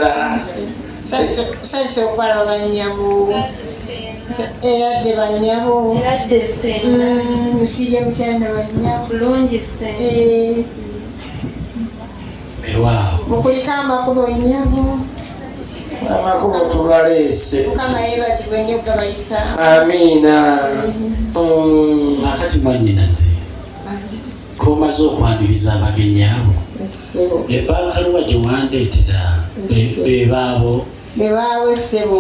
ddala Sasho kwa banyabu era de banyabu musije mchana banyabu Lungise ewaawo mukulika amakubo nyabu amakubo tubaleese kama yebazibwe nnyo gabayisa amiina akati mwanyinaze komaze okwaniriza abagenyi abo ebbankaluwa gye wandeetera bebaabo bebaabo ssebo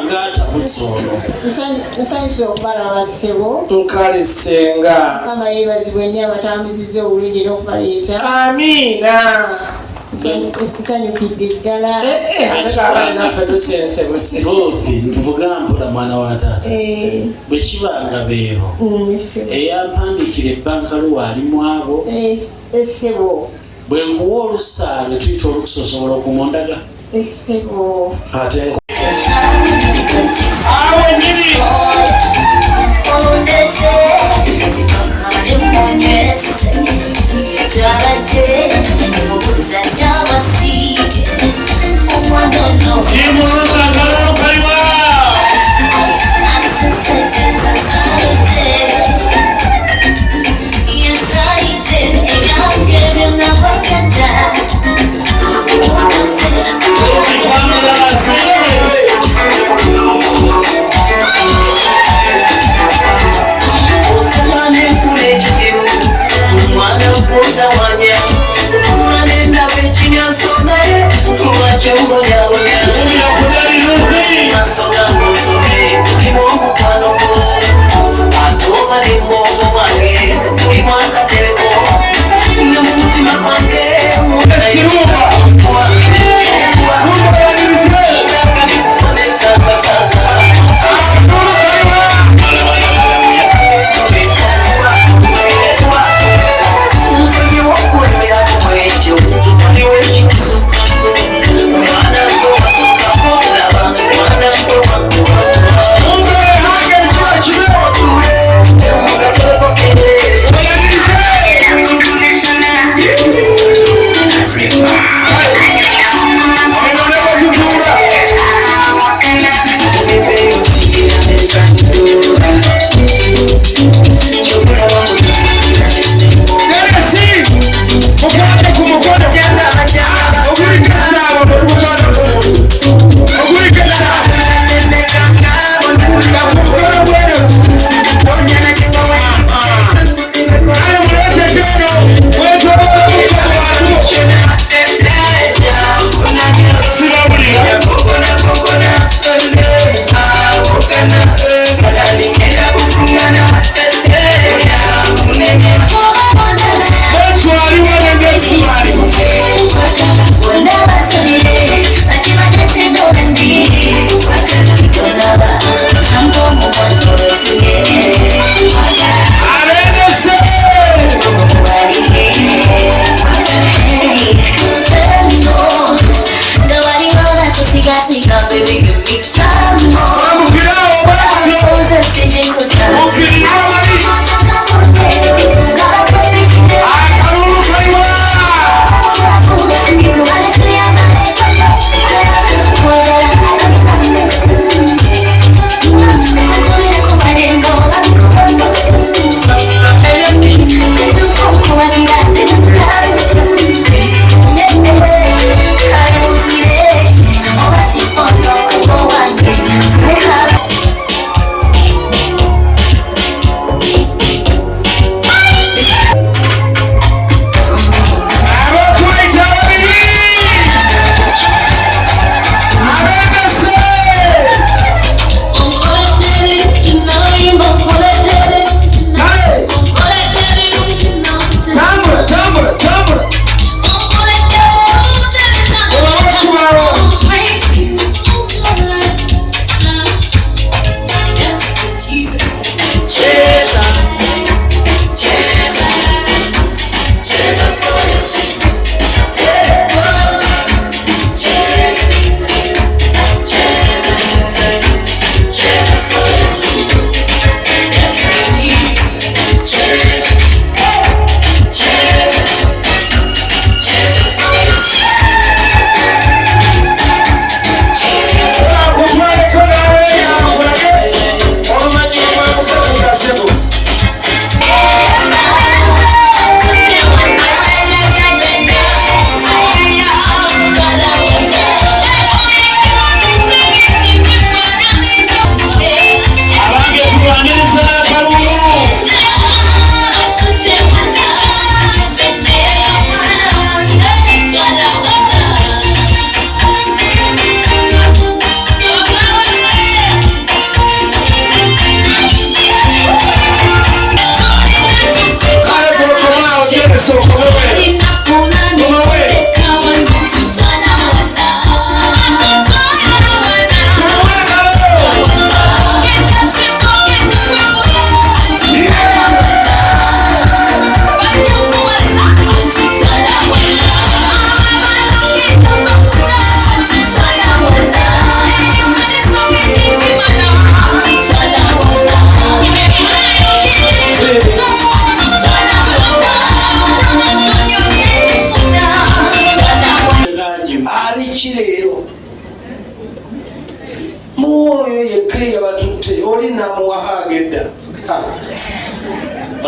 ngaatamutse ono nsanyusa okubalaba ssebo nkale senga kama yebazibwe nnyo abatambuzizza obulungi n'okubaleeta amiina nsanyukidde ddala abakyala naffe tusense buse boofi ntuvuga mpola mwana wa taata bwe kibanga beebo eyampandiikira ebbankaluwa ali mu abo essebo bwe nkuwa olusaale tuyita olukusosobola okumundaga essebo ate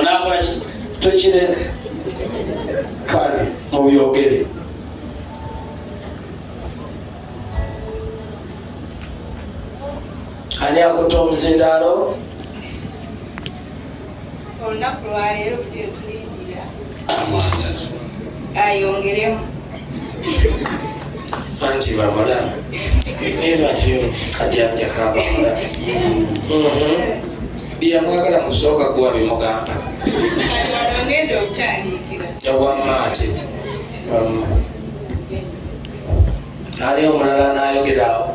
onakola ki tokireka kale mubyogere ani akuta omuzindaalo olunaku lwaleero butyo tulindira amwagala ayongeremu anti bamulamu ebatyo kajanja kabamulamu byamwagala musooka kuwa bimugamba kati wano ngenda okutandikira ewamaate ali omulala n'ayogerawo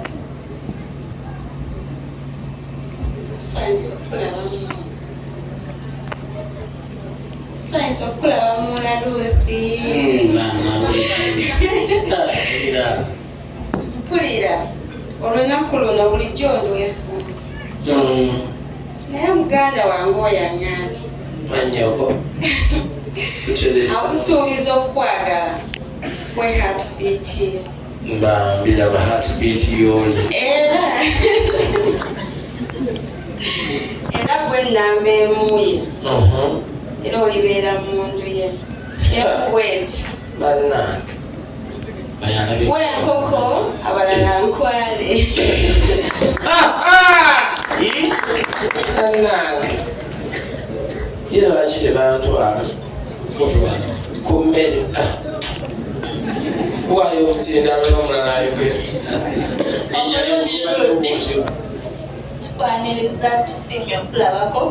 sayinza okulaba munaluwepi mpulira olunaku luno bulijjo ndwesunze naye muganda wange oyaŋŋambye manyoko tutereza akusuubiza okukwagala kwe hatbiiti mbambira ba heartbeat yoli era gwe nnamba emuye era olibeera mundu ye ekuweti bannange wenkoko abalala nkwale bannange ye lwaki tebantwala ku mmere waayo omuzindaalo n'omulala ayogera tukwaniriza tusiimye okulabako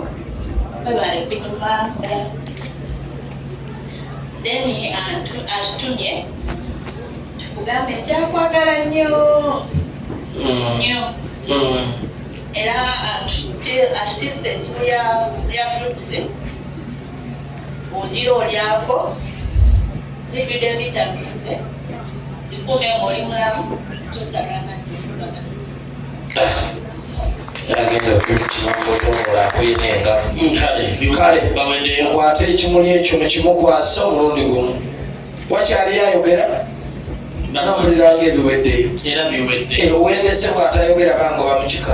webale kunyuma deni atutumye tukugambe ekyakwagala nnyo nnyo era atutisse ekimu lya fruits ogira olyako zivudde vitamins zikume ng'oli mulamu tosalana agenda okukimambo otomula akuyina engalo kale bawendeyo kwate ekimuli ekyo nekimukwasa omulundi gumu wakyali ayogera namulizanga ebiweddeyo era biwedde wendese bw'atayogera bango bamukika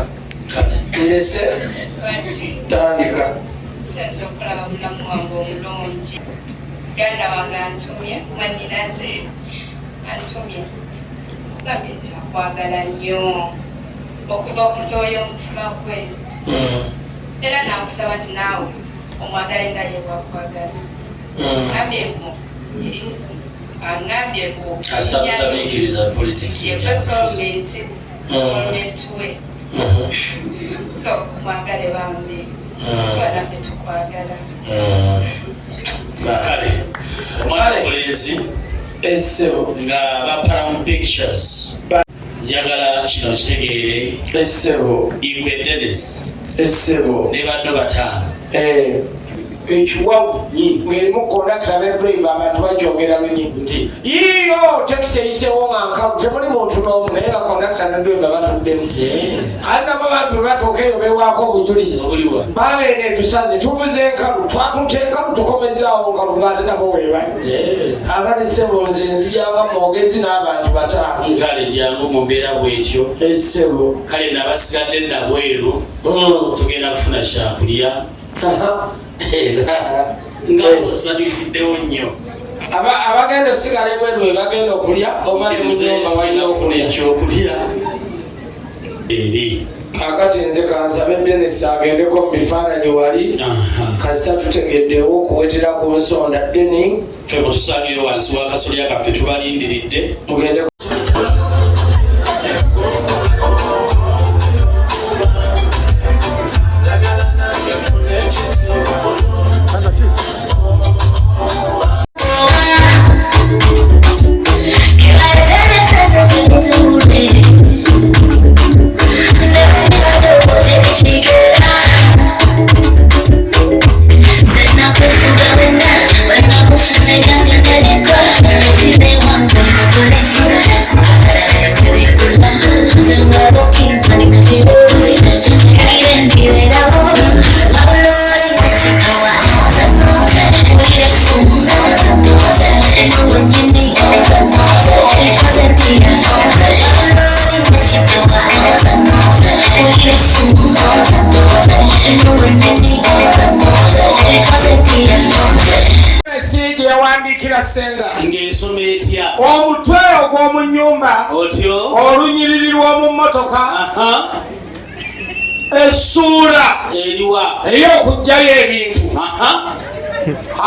ndese tandika senza okulaba bulamu wange omulungi muganda wange antumye mwanyinaze antumye gambye nti akwagala nnyo okuva okutooya omutima gwe era nakusaba nti naawe omwagale nga ye bwakwagala ngambyeku angambyeku asabutabiikiriza politics yekosolomenti we so mwagale bambi banaffe tukwagala kale omwana omulenzi essebo nga bapalamu pictures njagala kino kitegeere essebo igwe Dennis essebo ne baddo bataano ekiwawu ng'erimu kondakita ne drive abantu bakyogera lunyingi nti yiiyo tekisi eyiseewo nga nkalu temuli muntu n'omu naye nga kondakita ne drive batuddemu ali nabo bambi batuuka eyo beewaako obujulizi babeene tusaze tubuze enkalu twatuta enkalu tukomezaawo nkalu ng'ate nabo weebali akali ssebo nze nzijanga mwogezi n'abantu bataano kale jangu mu mbeera bwetyo essebo kale nabasigadde nabweru tugenda kufuna kyakulya nga osanyusiddewo nnyo abagenda osigala ebweru we bagenda okulya oba ne muyumba walina okulya ekyokulya eri kakati nze kansabe Dennis agendeko mu bifaananyi wali kasita tutegeddewo okuwetera ku nsonda deni ffe mutusangire wansi wakasolya kaffe tubalindiridde mugende When I'm ewandiikira senga ng'esoma etya omutwe ogw'omu nnyumba otyo olunyiriri lw'omu mmotoka essuula eriwa ey'okugjayo ebintu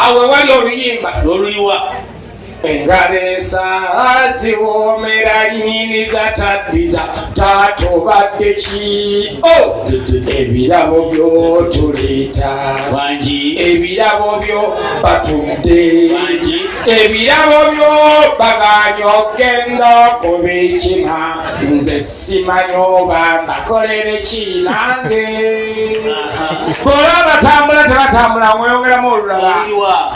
awe wali oluyimba oluliwa engalesa ziwoomera nnyiniza taddiza tatobadde ki ebirabo byotuleeta ebirabo byo batudde ebirabo byo baganya okgenda okuba ekima nze simanyi oba mbakolere ki nange bw'olaba batambula tebatambula mweyongeramu olulala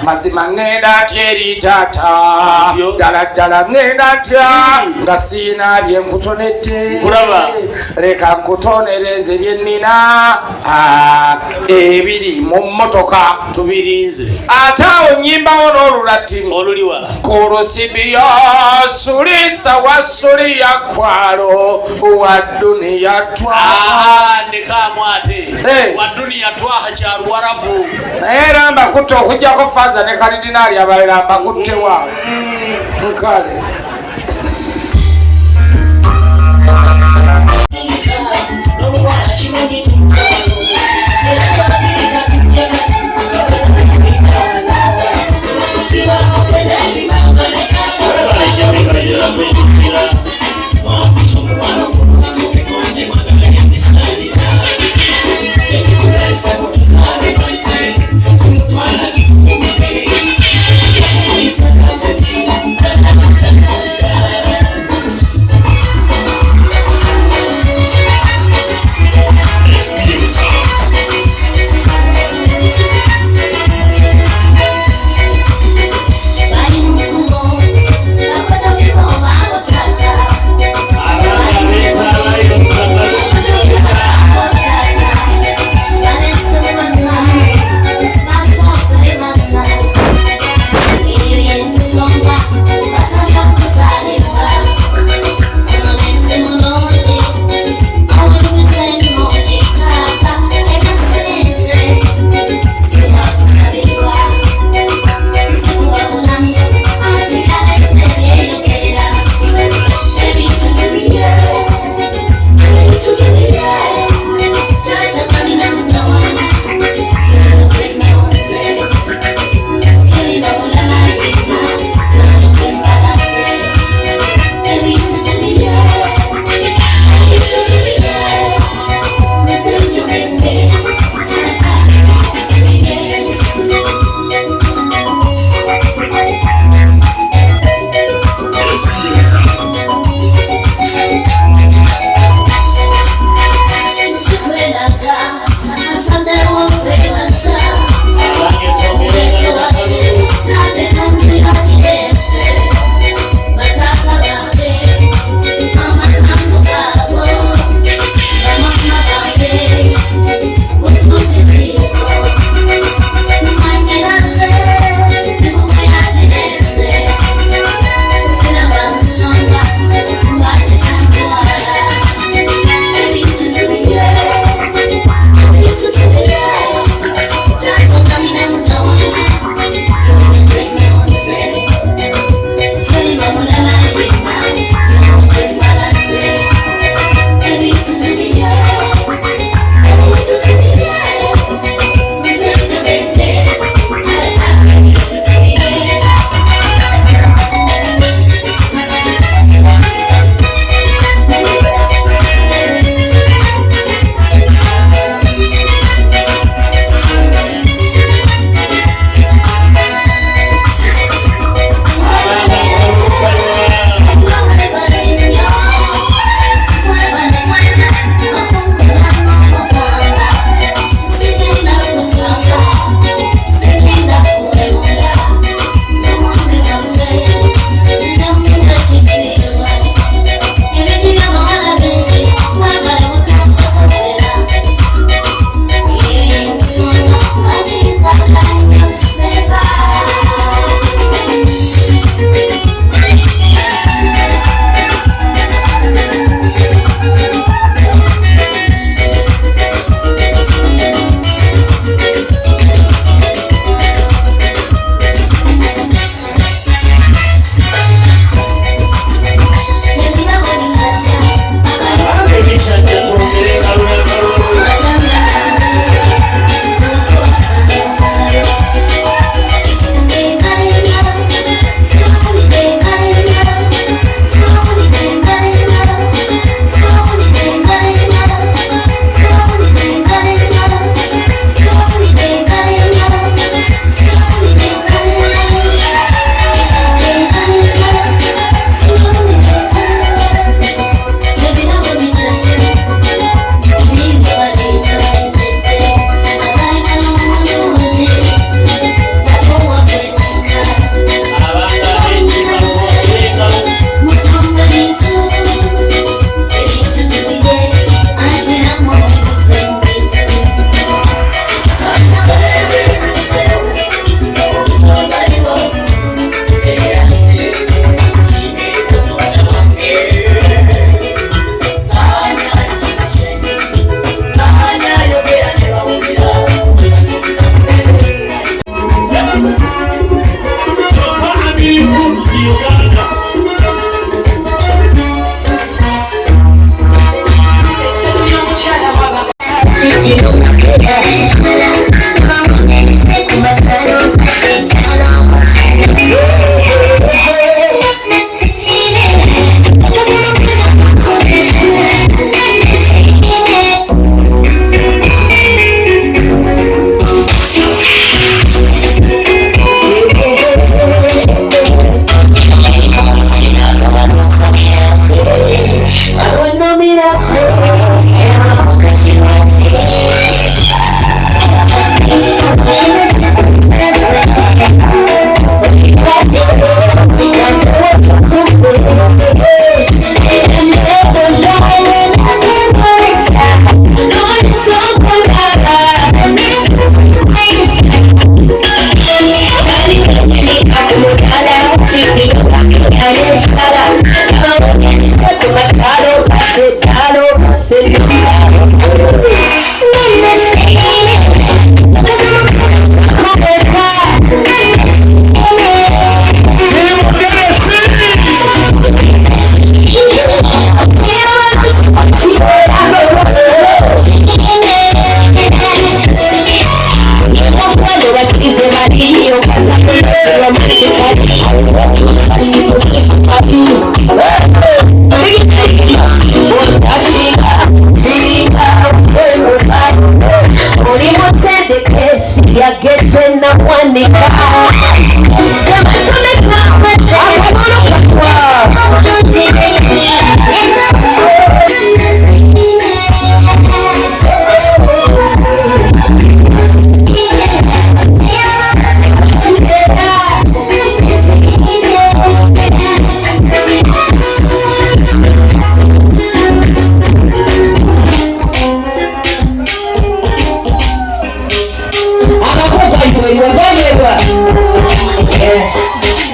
mazima ŋŋenda atya eri taata ddala ddala ŋŋenda atya nga siina bye nkutonedde leka nkutonereze bye nnina ebiri mu mmotoka tubirize ate awo nnyimbawo n'olulatini oluliwa kurusibiya sulisa wasuliya kwalo wa duniya twaha nekamwate wa duniya twaha kyaluwarabu era mbakutte okujjako faza ne kalidinaali abalala mbakutte waawo nkale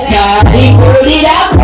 Dari kuliah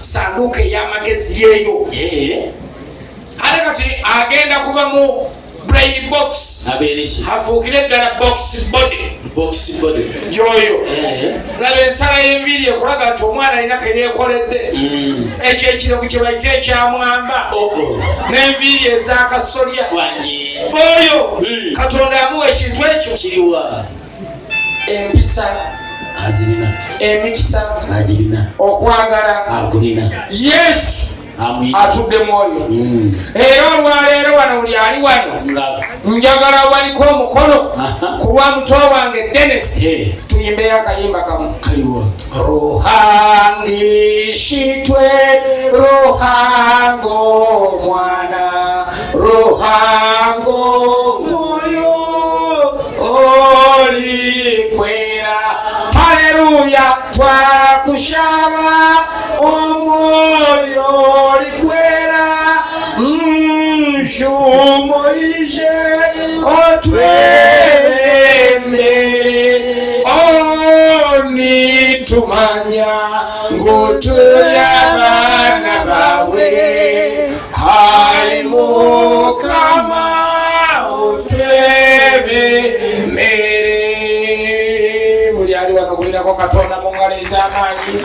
sanduuka ey'amagezi yeeyo kale kati agenda kuva mu brain box hafuukire ddala box body yoyo laba ensala y'enviiri ekulaga nti omwana alina keyeekoledde ekyo ekirevu kye bayita ekyamwamba n'enviiri ez'akasolya oyo Katonda amuwa ekintu ekyo kiriwa empisa azirina emikisa agirina okwagala akulina Yesu atudde mwoyo era olwaleero wano buli ali wano njagala waliko omukono ku lwa muto wange Dennis tuyimbeyo akayimba kamu kaliwa rohangishitwe rohango mwana rohango moyo olikwera haleluya twakushaba omwoyo olikwera shumoije otwebembere onitumanya ngutuli abaana bawe hai mukama otwebembere buli ali wano kulirako Katonda mu ngalo ez'amaanyi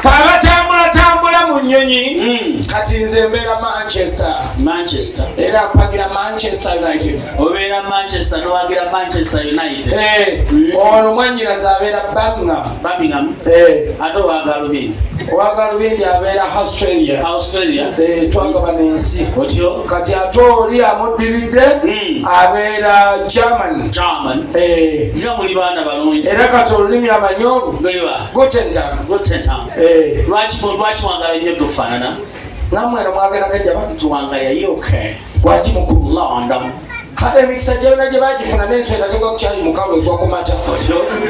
Fabatambula mu nnyonyi kati nze mbeera Manchester era mpagira Manchester United obeera Manchester nowagira Manchester United ono mwannyinaze abeera Birmingham ate owagala Lubindi abeera Australia twagaba n'ensi otyo kati ate oli amuddiridde abeera German nga muli baana balungi era kati olulimi amanyolu Guten Tag lwaki mwagala nnyo tufaanana nammwe eno mwagala kajjaba tuwangaya yoke waki mukulu London emikisa gyonna gye bagifuna n'enswera tega kukyali mukalu egwa ku mata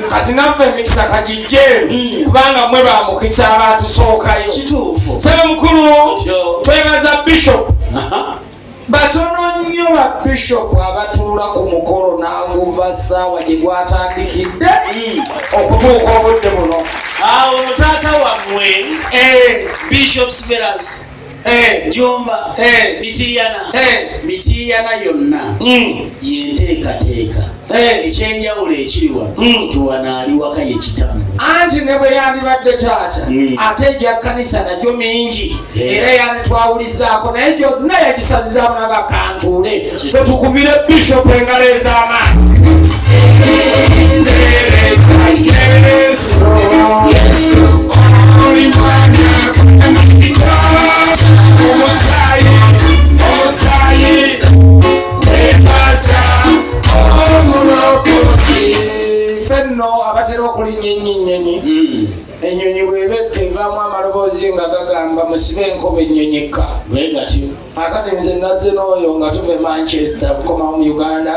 kati naffe emikisa kagijjeeru kubanga mwe bamukisa abatusookayo kituufu sebe mukulu twebaza Bishop batono nnyo ba Bishop abatuula ku mukolo n'aguva ssaawa gye gwatandikidde okutuuka obudde buno awo taata wammwe Bishop Severus Jomba Mitiyana yonna yenteekateeka ekyenjawulo ekiri wano tuwanaali waka yekitamu anti ne bwe yandibadde taata ate ejja kkanisa najyo mingi era yanitwawulizaako naye gyonna yagisazizaamu nagakantuule fe tukubire Bishop engalo ez'amaanyi Yesu oli mwana omusaayi webaza omulokozi fenno abatera okulinnya ennyonyi ennyonyi bwebekka evaamu amaloboozi nga gagamba musibe enkoba ennyonyeka akati nze nazze n'oyo nga tuve Manchester bukomawo mu Uganda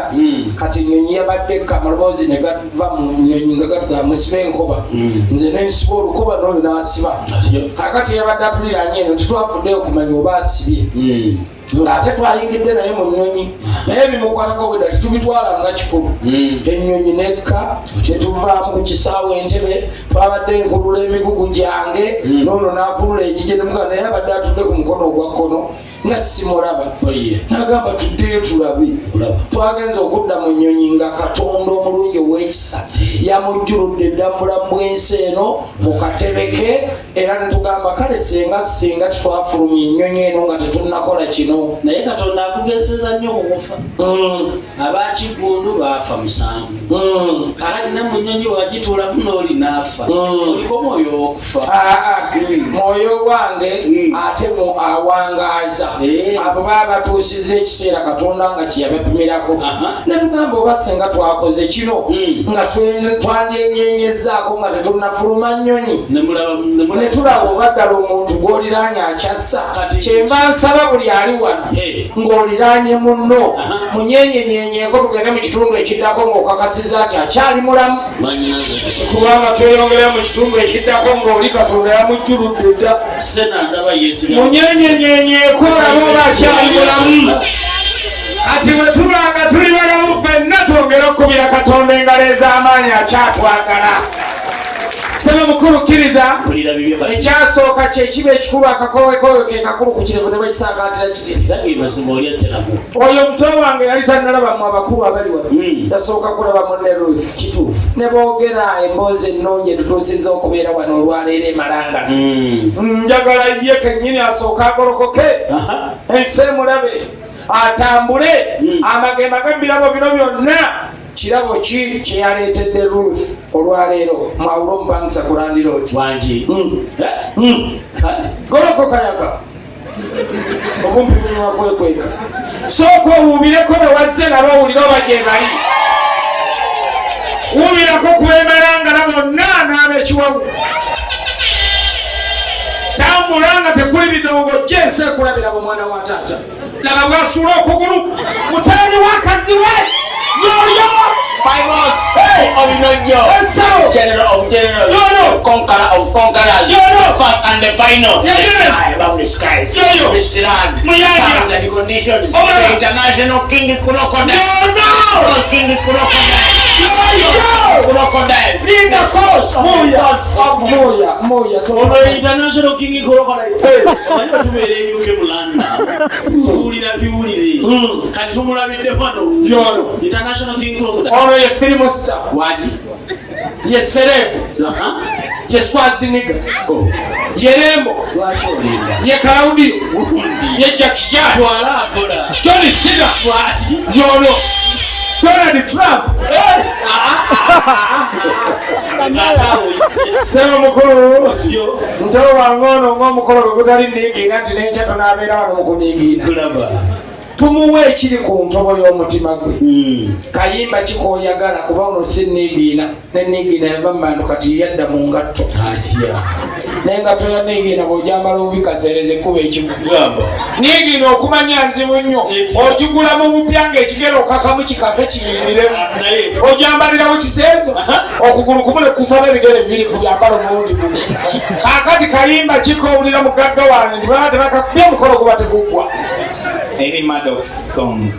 kati ennyonyi yabadde ekka amaloboozi ne gava mu nnyonyi nga gatugamba musibe enkoba nze nensiba olukoba n'oyo n'asiba akati yabadde atuliranye eno tetwafuddeyo kumanya oba asibye ng'ate twayingidde naye mu nnyonyi naye bimukwatako bwedda tetubitwala nga kikulu ennyonyi nekka tetuvaamu ku kisaawe Entebbe twabadde nkulula emigugu gyange noono n'akulula egije nemuga naye abadde atudde ku mukono ogwa kkono nga simulaba n'agamba tuddeyo tulabe twagenza okudda mu nnyonyi nga Katonda omulungi ow'ekisa yamujjuludde dda mu bulamu bw'ensi eno mu katebe ke era netugamba kale singa twafulumya ennyonyi eno nga tetunnakola kino naye Katonda akugezeza nnyo okufa abakiggundu baafa 7 kale ne mu nnyonyi wagituulamu n'oli n'afa oliko mwoyo w'okufa mwoyo wange ate mu awangaaza abo baba batuusizza ekiseera Katonda nga kyeyabapimirako netugamba oba singa twakoze kino nga twanyenyenyezaako nga tetunnafuluma nnyonyi netulaba oba ddala omuntu gw'oliraanye akyassa kyenva nsaba buli ali wano ng'oliraanye munno munyenyenyenyeko tugende mu kitundu ekiddako ng'okakasiza ati akyali mulamu kubanga tweyongera mu kitundu ekiddako ng'oli Katonda yamujjuludde dda munyenyenyenyeko olaba oba akyali mulamu ati bwe tulanga tuli balamu ffenna twongera okukubira Katonda engalo ez'amaanyi akyatwagala sebe mukulu kkiriza ekyasooka kyekiba ekikulu akakowekowe ke kakulu ku kirevu ne bwekisangaatira kiti oyo muto wange yali tannalabamu abakulu abali wano yasooka kulaba munne Ruth kituufu ne boogera emboozi ennungi etutuusizza okubeera wano olwaleero emalangana njagala ye kennyini asooka agolokoke ensi emulabe atambule amagema g'ebirabo bino byonna kirabo ki kyeyaleetedde Ruth olwaleero mwawula omupangisa ku Land Road wangi goloko kayaga obumpi bumwakwekweka sooka owuubireko bewazze nabawulira oba gye bali wuubirako kubeemalangala bonna n'abekiwawu tambula nga tekuli bidongo jensi ekulabira bumwana wa taata laba bwasuula okugulu mutabani w'akazi we yoyo General of generals, conqueror of conquerors, first and the final. I love the skies, Mr. Land, terms and conditions. The international king crocodile. King crocodile. Crocodile. Lead the course of Moya. International king crocodile. Wajua tumeelewa yuke mulanda. Tuulira biwulire. Kati tumulabidde wano. Yono. International king crocodile. Ono ye film star. Waji. Ye Sereb. Ye Schwarzenegger. Ye Rembo. Ye Claudio. Ye Jackie Chan. Johnny Cena. Yono. Donald Trump. Sema mukulu ntero wangono ng'omukolo gwe gutali nniigiina nti n'enkyato n'abeera wano mu kunniigiina tumuwe ekiri ku ntobo y'omutima gwe kayimba kikoyagala kuba ono si nniigiina n'enniigiina yava mu bantu kati yadda mu ngatto n'engatto ya nniigiina bw'ojambala obubikaseereza ekkuba ekigamba nniigiina okumanya nzibu nnyo ogigula mu bupya ng'ekigero okakamu kikake kiyingiremu ojambalira mu kiseezo okugulu kumu ne kusaba ebigere bibiri ku byambalo mulungi gumu kaakati kayimba kikoowulira mugagga wange nti baba tebakakubya omukolo guba teguggwa Any Maddox song.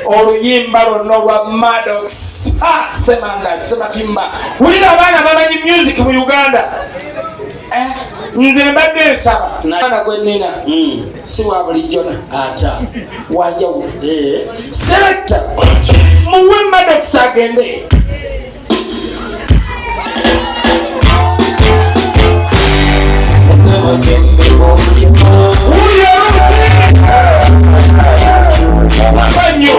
Oluyimba lonna lwa Maddox semanga sematimba wulira abaana bamanyi music mu Uganda nze mbadde nsaba mwana gwe nnina si wa bulijjona ata wanjawulo selecta muwe Maddox agende Banyo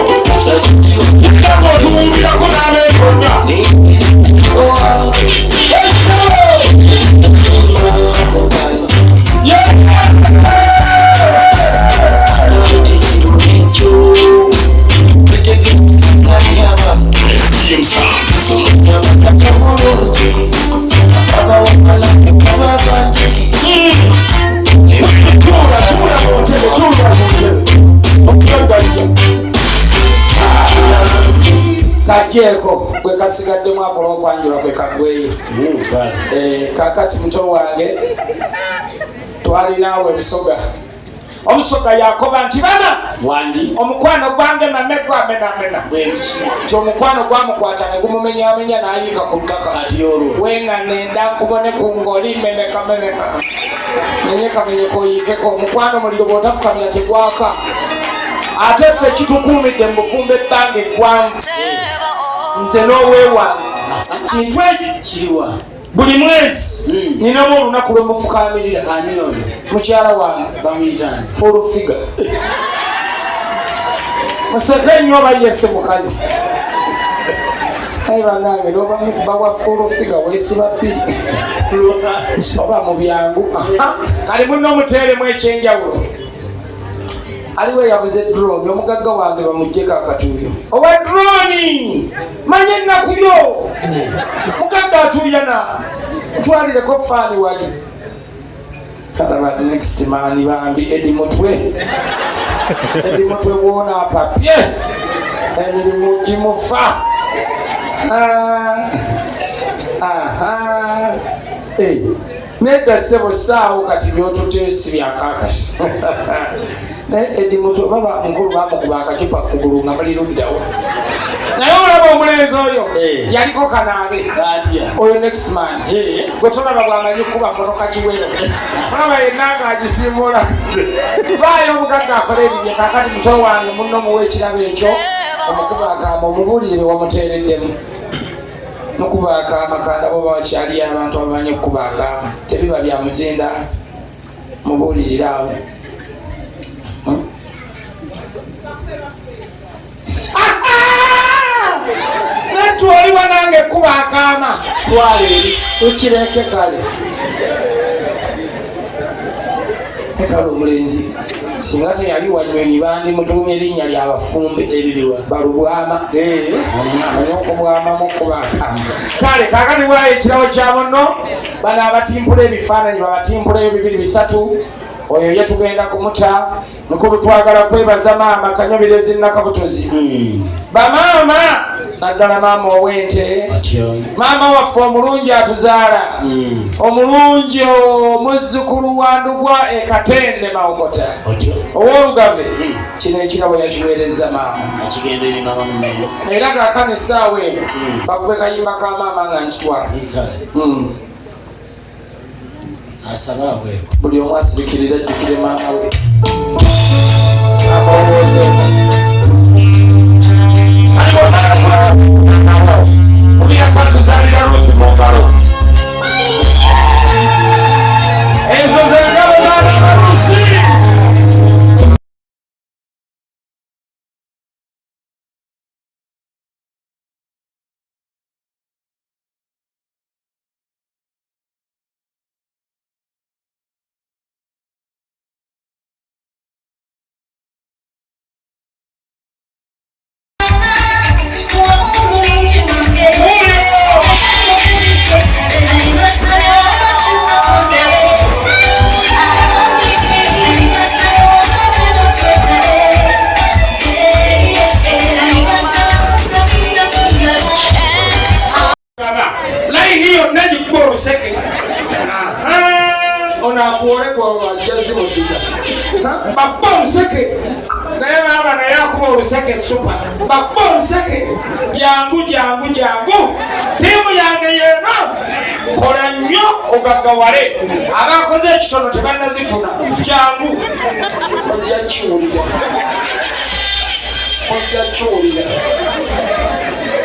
Yako tuwumbira kuna mekonya kajeeko gwe kasigaddemu akola okwanjula kwe kagweyo kakati muto wange twalinaawo ebisoga omusoga yakoba nti bana omukwano gwange namego amenamena nti omukwano gwamukwata ne gumumenyamenya n'ayiika ku ttaka weŋŋanenda nkubone ku ngoli menekameneka menyekamenyeka oyiikeko omukwano muliro bw'otafukamira tegwaka ate ffe kitukuumidde mu bufumbo ebbanga eggwanvu nze n'oweewange kintu ekyo kiriwa buli mwezi ninamu olunaku lwe mufukamirira mukyala wange bamuyitani full figure museke nnyo oba yesse mukazi ayi banange nobamukuba bwa full figure weesiba bbiri oba mu byangu kale munno omuteeremu ekyenjawulo aliwe yavuze drone omugagga wange bamuggyeko akatuuyo owa drone manye ennaku yo mugagga atuulya na ntwalireko faani wali alaba next man bambi edi mutwe bwona papye emirimu gimufa nedda ssebo saawo kati byotuteesi byakakasi naye edi mutwe baba mukulu bamukuba akacupa kugulu nga bali luddawo naye olaba omulenzi oyo yaliko kanaabe oyo next man gwe tolaba bwamanyi kuba motoka kiwero olaba yenna ng'agisimbula vaayo omugagga akola ebibye kakati muto wange munno muwa ekirabo ekyo omukuba akaama omubuulire wamuteereddemu mukuba akaama kandaba oba wakyaliyo abantu abamanyi okukuba akaama tebiba bya muzinda mubuulirire awo twale ukireke kale ekale omulenzi singa teyali wanyonyi bandi mutumye erinnya lyabafumbe eririwa balubwama amanyi okubwamamu okubakama kale kakati bwayo ekirawo kya muno bano abatimpula ebifaananyi babatimpulayo 2-3 oyo ye tugenda kumuta mukulu twagala kwebaza maama Kanyobirezi Nakabutuzi bamaama naddala maama ow'ente maama waffe omulungi atuzaala omulungi omuzzukulu wa Ndugwa Katende Mawokota ow'Olugave kino ekirabo yakiweereza maama era gaakano essaawa eno bakube kayimba ka maama nga nkitwala buli omu asirikirira ajjukire maama we Tuzalira Ruthi mu ngalo ezo zengalo zaana Ruthi babomuseke naye baaba naye akuba oluseke supa babomuseke jangu tiimu yange yeena kola nnyo ogaggawale abakoze ekitono tebannazifuna jangu ojja kiwulira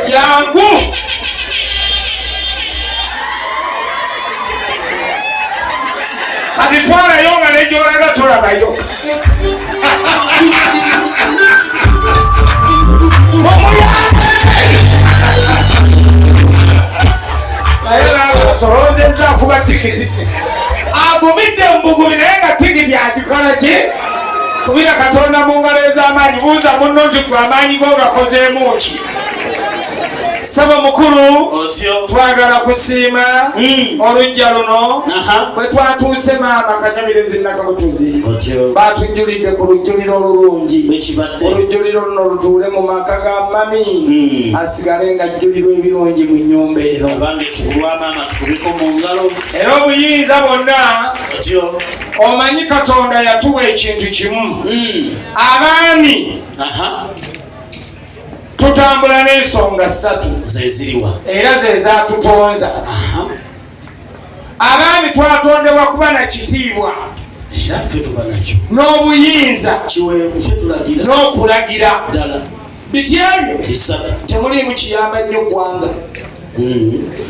jangu kati twalayo nga nejolaga tolabayo naye nasolozeza kuba tikiti agumidde mubugumi naye nga tikiti agikola ki kubira Katonda mu ngalo ez'amaanyi buuza munno nti gwe amaanyi gogakozeemu ki Saba mukuru twagala kusiima olujja luno bwe twatuuse maama Kanyobirezi Nakabutuzi batujjulidde ku lujjuliro olulungi olujjuliro luno lutuule mu maka ga mami asigale nga ajjulirwa ebirungi mu nnyumba eno era obuyinza bwonna omanyi Katonda yatuwa ekintu kimu abaami tutambula n'ensonga 3 zeziriwa era zezatutonza abaami twatondebwa kuba na kitiibwa era ffe tuba nakyo n'obuyinza n'okulagira biti ebyo temuliimu kiyamba nnyo ggwanga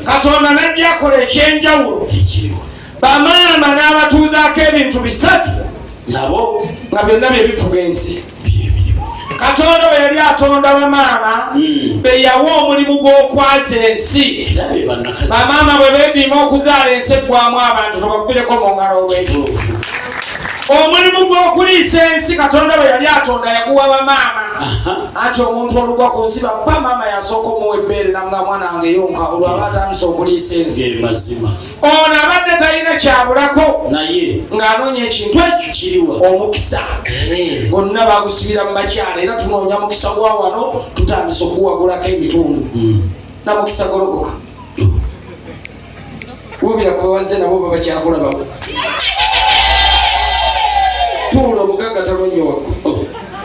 Katonda najja akola ekyenjawulo bamaama n'abatuuzaako ebintu 3 nabo nga byonna bye bifuga ensi Katonda bwe yali atonda bamaama be yawa omulimu gw'okwaza ensi bamaama bwe beediima okuzaala ensi eggwamu abantu tubakubireko mu ngalo olw'ekituufu omulimu gw'okuliisa ensi Katonda bwe yali atonda yaguwa bamaama anti omuntu olugwa ku nsi bappa maama yasooka omuwa ebbeere namga mwana wange yonka olwaba atandise okuliisa ensi ono abadde talina kyabulako naye ng'anoonya ekintu ekyo kiriwa omukisa bonna bagusibira mu makyala era tunoonya mukisa gwa wano tutandise okuwagulako ebitundu na mukisa golokoka wubira kubawaze nabo babakyakulabako tuula omugagga talonyowaku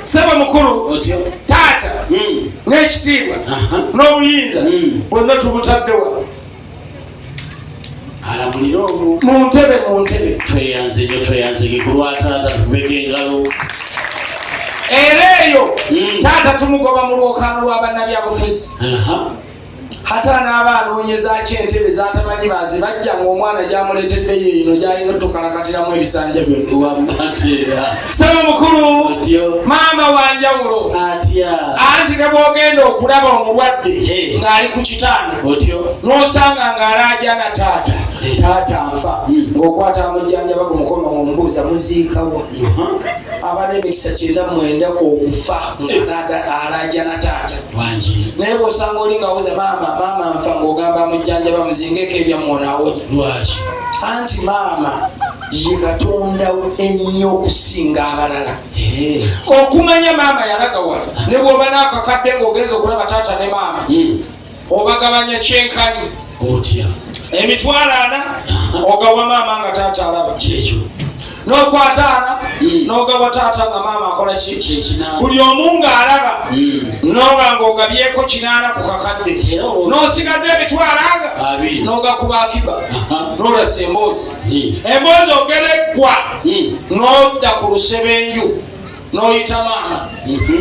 Saba mukulu taata n'ekitiibwa n'obuyinza bwonna tubutaddewa alamulira omu mu ntebe tweyanze gekulwataata tubeka engalo era eyo taata tumugoba mu lwokaano lw'abannabyabufuzi hata n'abaanoonyeza kyentebe zatamanyi bazibajja ng'omwana gyamuleeteddeyo eno gyalina tukalakatiramu ebisanja byonna wambateera saba mukulu otyo maama wanjawulo atya anti ne bw'ogenda okulaba omulwadde ng'ali ku kitanda otyo n'osanga ng'alaajana taata nfa ng'okwata amujjanjaba ku mukono ng'omubuuza muziikawa abala emikisa 99 okufa ng'alaajana taata naye bw'osanga oli ng'abuuza maama nfa ng'ogamba amujjanjaba muzingeko ebyamwonawonya lwaki anti maama ye katonda ennyo okusinga abalala okumanya maama yalagawala ne bw'oba n'akakadde ng'ogenza okulaba taata ne maama obagabanya kyenkanyi otya emitwalo 4 ogawa maama nga taata alaba kyekyo n'okwataana n'ogawa taata nga maama akola buli omu ng'alaba n'oba ng'ogabyeko 8 ku kakadde n'osigaza emitwalo aga n'ogakuba akiba n'olasa emboozi ogereggwa n'odda ku lusebenju n'oyita maama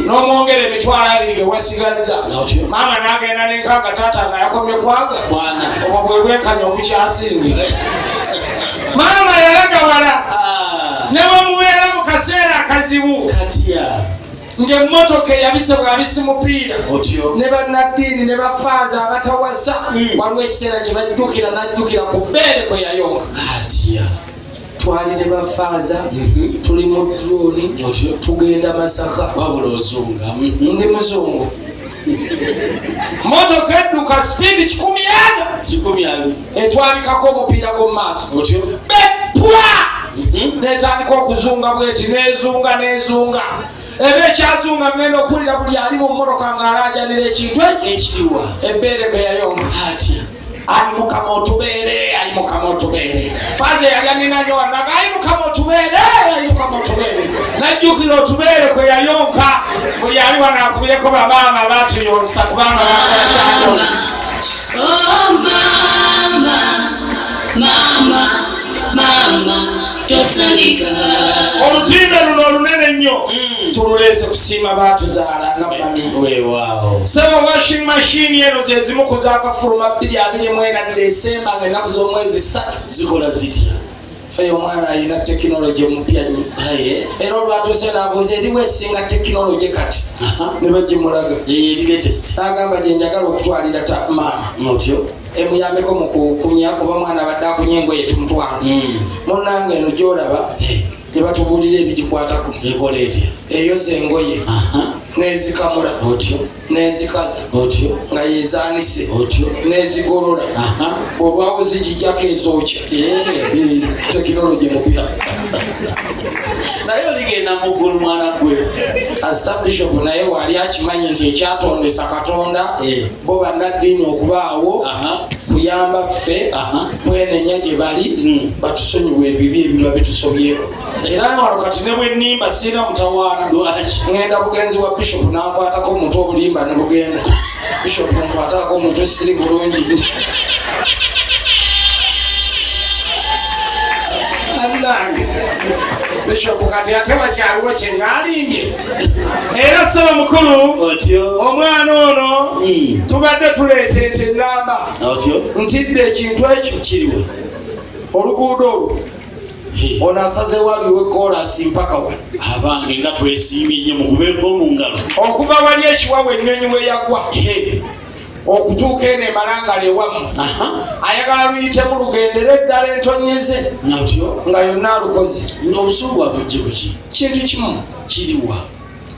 n'omwongera emitwalo 2 gewasigaliza maama n'agenda n'enkaaga taata nga yakomye kwaga obwo bwe bwenkanya omukyasinze maama yalagawala ne bwemubeera mu kaseera akazibu ng'emmotoka eyabise bwabisi mupiira ne bannaddiini ne bafaaza abatawasa waliwo ekiseera kye bajjukira n'ajjukira ku bbeere kwe yayonga twali ne bafaaza tuli mu droni tugenda Masaka ndi muzungu motoka edduka speed 100 etwabikako omupiira gw'omu maaso bepwa netandika okuzunga bweti nezunga eba ekyazunga ngenda okulira buli ali mu mmotoka ng'alaajanira ekintu ekiriwa ebbeere kwe yayonga ayi mukama otubeere faze yaganinayo wanaga ayi mukama otubeere najjukira otubeere kwe yayonka buli ali wanaakubireko babaama batuyonsa kubanga mama tosanika olutindo luno olunene nnyo tululeese kusiima baatuzaala nga mami weewaawo saba washing machine eno ze zimu ku zaakafuluma 224 Desemba ng'ennaku z'omwezi 3 zikola zitya oyo omwana alina tekinologi omupya nnyo era olwatuuse n'abuuza eriwo esinga tekinologi kati ne bagimulaga n'agamba gye njagala okutwalira maama emuyambeko mu kukunya kuba mwana badde akunya engoye tumutwala munnange eno gy'olaba ne batubuulira ebigikwatako eyoza engoye nezikamula nezikaza nga yezaanise nezigolola olwawo zigijjako ezookya tekinologi mupya naye oligenda muggulu mwana gwe kasita bishop naye waali akimanyi nti ekyatondesa Katonda bo bannaddiini okubaawo kuyamba ffe kwenenya gye bali batusonyiwa ebibi ebiba bitusobyeko era wano kati ne bwe nnimba sirina mutawaana ngenda bugenzi wa bishop n'ankwatako omutwe obulimba ne bugenda bishop nkwatako omutwe siri bulungi annange bishop kati ate wakyaliwo kye ng'alimbye era saba mukulu omwana ono tubadde tuleeta ente ennamba ntidde ekintu ekyo kiriwe oluguudo olwo ono asazeewo aliwo ekolasi mpaka wa abange nga twesiimye nnyo mugubeeko mu ngalo okuva wali ekiwawa ennyonyi we yagwa okutuuka eno emalangala ewamu ayagala luyitemu lugendere eddala entonyeze nga yonna alukoze obusungu abujje kuki kintu kimu kiriwa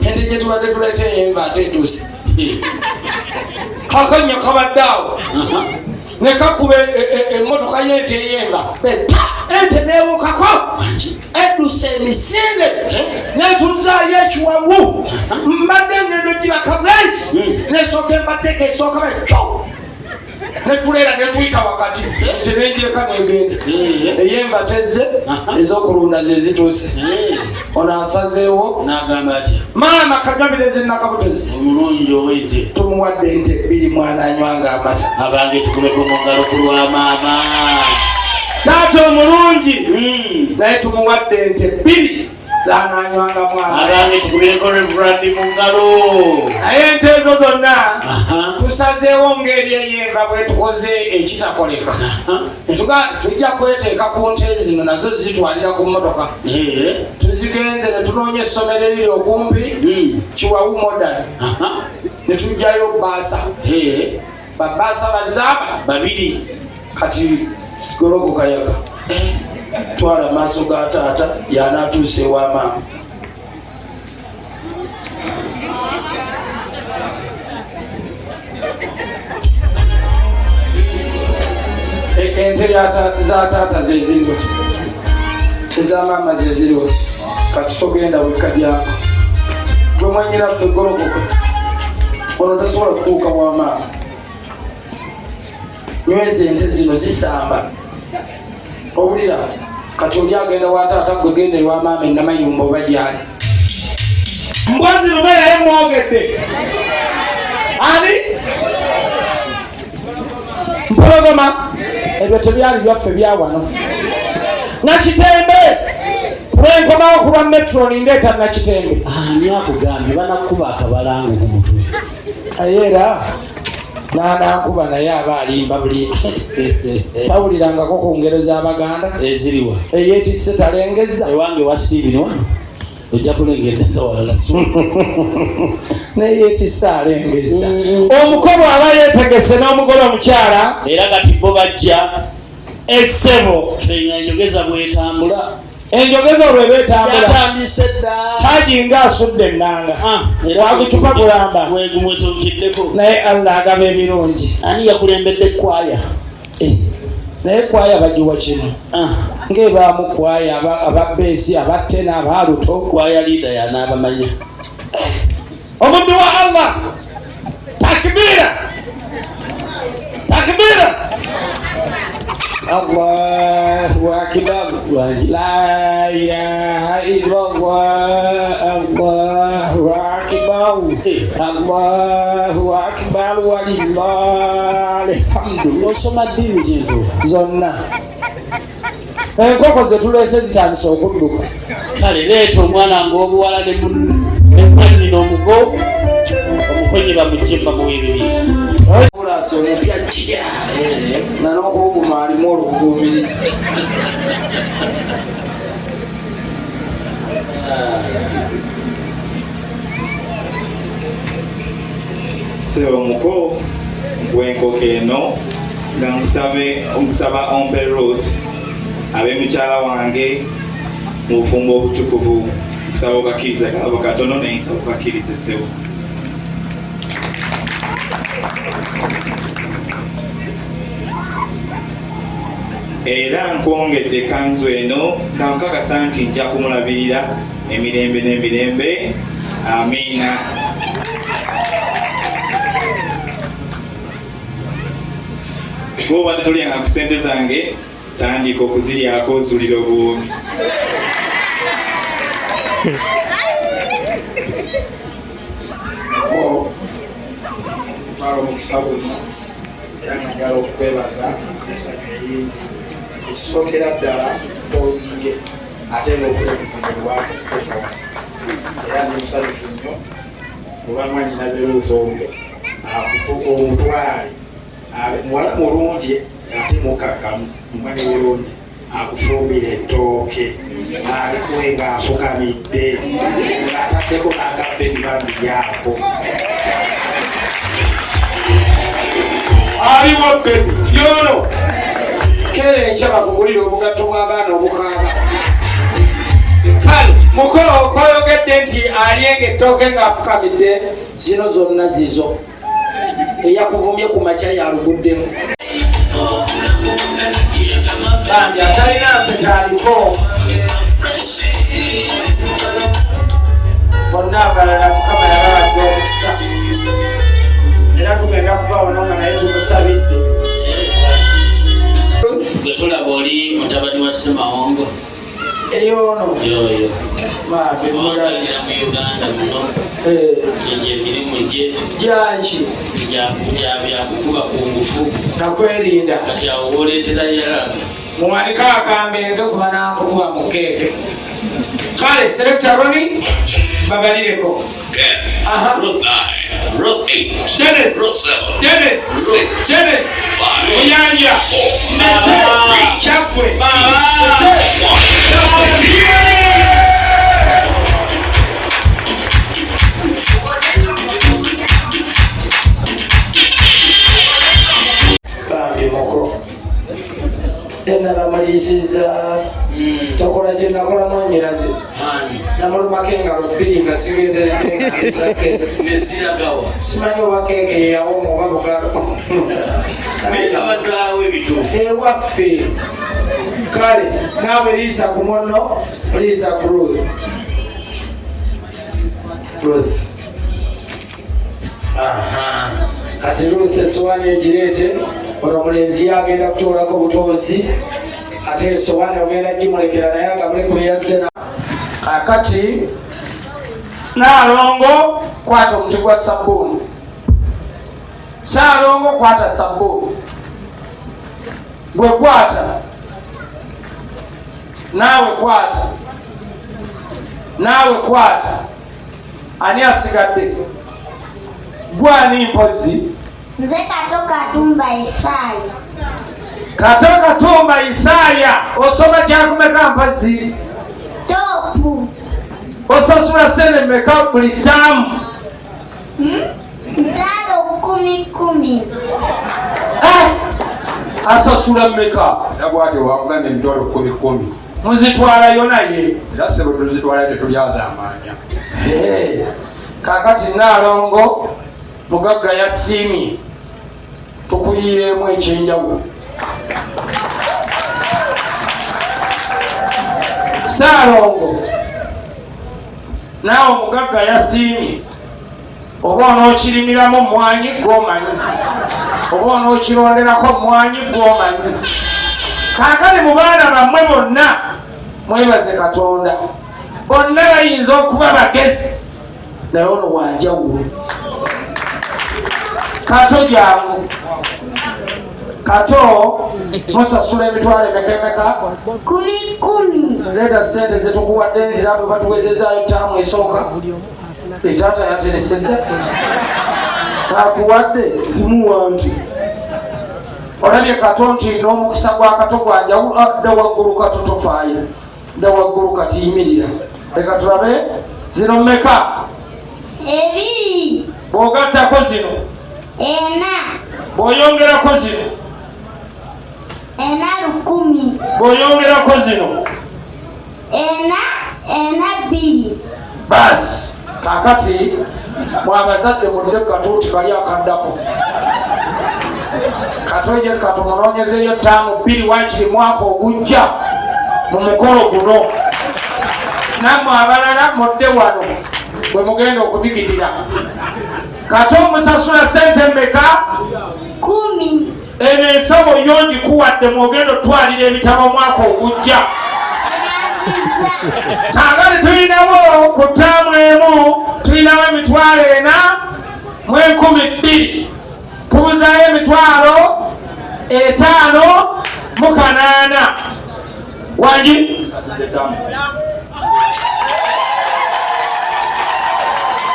ente gye tubadde tuleeta ey'enva ate etuuse kakanyo kabadde awo ne kakuba emmotoka y'ente ey'enva ente neewukako edduse emisinde netuzaayo ekiwawu mbadde ngendo gibaka blanki nesooka embateeka esooka bakyo netuleera netuyita wakati tenengireka negenda ey'enva tezze ez'okulunda ze zituuse ono asazeewo n'agamba atya maama kagabire zinnakabutozi omulungi ow'ente tumuwadde ente 2 mwana anywanga amata abange tukubeko mu ngalo ku lwa maama taata omulungi naye tumuwadde ente 2 zananywanga mwana abange tukubireko Reverend mu ngalo. naye ente ezo zonna tusazeewo ngeri ey'enva bwe tukoze ekitakoleka tujja kweteeka ku nte zino nazo zitwalira ku mmotoka tuzigenze ne tunoonya essomero eriri okumpi Kiwawu Modern ne tujjayo baasa babaasa bazaaba babiri kati gologo kayaga twala maaso ga taata yanaatuuse ewa maama ente za taata zeziriwo eza maama zeziriwo kati togenda wekkadyako gwe mwanyiraffe gologoka ono tasobola kutuuka bwa maama nyweza ente zino zisamba owulira kati oli agenda wa taata gwe genda ewa maama enamayumba oba gyali mbwazi lume naye mwogedde ani mpologoma ebyo tebyali byaffe byawano Nakitembe kulwenkomawo kulwa metro nindeeta Nakitembe ani akugambye banakuba akabalangu ku mutwe ayera nanankuba naye aba alimba bulimba tawulirangako ku ngero z'Abaganda eziriwa eyeetisse talengeza ewange wa Steven wano ojja kulengereza walala neyeetisse alengeza omukolo aba yeetegese n'omugole omukyala era kati bo bajja essebo fenga enjogeza bwetambula enjogeza olwo ebeetambula yatandise dda haji nga asudde ennanga wagutupa gulamba mwegumwetuukiddeko naye Allah agaba ebirungi ani yakulembedde ekwaya naye ekwaya bagiwa kino ng'ebaamu kwaya ababeesi abatena abaluto kwaya liida yanaabamanya omuddu wa Allah takbira takbira Allahu akbar la ilaha illallah Allahu akbar Allahu akbar walillahil hamdu osoma ddiini kintuufu zonna enkoko zetuleese zitandise okudduka kale leeta omwana ng'obuwala nemwanina omugo omukonyi bamujjemba mu bibiri olasi omupya kya nanokuguma alimu olukugumiriza sebo muko gwenkoko eno nga nkusaba Ompe Ruth abe mukyala wange mu bufumbo obutukuvu nkusaba okakkiriza kalabo katono naye nsaba okakkiriza sebo era nkwongedde ekanzu eno nga nkakasa nti nja kumulabirira emirembe n'emirembe amiina bw'obadde tolyanga ku ssente zange tandika okuziryako ozulira obuwoomi twala omukisa guno era njagala okwebaza essanyu eringi ekisookera ddala toyinge ate n'okulemukunyolwako era nimusanyufu nnyo kuba mwanyinazeruuza olwo omutwale muwala mulungi ate mukakamu mumanye bulungi akufumbira ettooke alikuwe ng'afukamidde ng'ataddeko n'agabba ebibambi byako aliwo bebi yono kere enkya bakugulira obugatto bw'abaana obukaaba kale mukolo okoyogedde nti alyenga ettooke ng'afukamidde zino zonna zizo eyakuvumye ku makya yaluguddemu bambi atalina mpeta aliko bonna abalala mukama yababadde omukisa era tugenda kubawona nga naye tumusabidde gwe tulaba oli mutabani wa Ssemawongo eyono yoyo babemulalira mu Uganda muno egyo emirimu gye jaki byakukuba ku ngufu nakwerinda kati awo woleetera yalaga muwanika akambe nze kuba nankukuba mukeeke Kale selector Ronnie babalireko. Ruth 9, Ruth 8, Dennis, Ruth 7, Dennis, Ruth 6, Dennis, 5, Oyanja, 4, Chapwe, 1. Bambi moko. Ena bamalisiza tokola kye nakola mwanyiraze namuluma kengalo bbiri nga sigenderedde Nesiragawa. simanyi oba keeke yeyawo muba bugalo Abazaawo ebituufu. ewaffe kale naawe liisa ku muno liisa ku Ruth. Kati Ruth essowaani egireete ono omulenzi yagenda kutoolako butoozi ate essowaani ogenda gimulekera naye agabule ku yazze kakati Naalongo kwata omuti gwa sabbuuni. Saalongo kwata sabbuuni gwe kwata naawe kwata ani asigadde gwani mpozi Nze Kato Katumba Isaya. Kato Katumba Isaya osoma kyakumeka mpozi Topu. Osasula sente mmeka buli ttaamu? Ntalo 10. Asasula mmeka? Nabwate wavugana emitwalo 10. Muzitwalayo naye? Era ssebo tuzitwalayo tetulyaza amaanya. Kakati Naalongo mugagga yasiimye tukuyireemu ekyenjawulo. Saalongo naawe mugagga yasiimye oba onookirimiramu mwanyi gw'omanyi oba onookironderako mwanyi gw'omanyi. Kaakali mu baana bammwe bonna mwebaze Katonda. Bonna bayinza okuba bagezi naye ono wanjawulo. Kato jangu. Kato musasula emitwalo emeka? 10. Leeta ssente zetukuwadde nzira bwe batuwezezaayo ttaamu esooka. Taata yateresedde akuwadde zimuwa nti olabye Kato nti n'omukisa gwa Kato gwanjawulo. Dda waggulu Kato tofaayo, dda waggulu kati yimirira. Leka tulabe zino mmeka? 2. Bw'ogattako zino 4. bw'oyongerako zino 10. bw'oyongerako zino 2. Basi kakati mwabazadde mudde Katuuti kali akaddako. Katoje katumunoonyezeeyo ttaamu 2 wankiri mwaka ogujja mu mukolo guno. Nammwe abalala mudde wano bwe mugenda okubigirira. Kato musasula ssente mmeka? 10. Eno ensabo yo ngikuwadde mwogenda otwalira ebitabo mwaka ogujja. Kaakati tulinawo ku ttaamu emu tulinawo emitwalo 4,012. Tubuzaayo emitwalo 5,800. Wangi?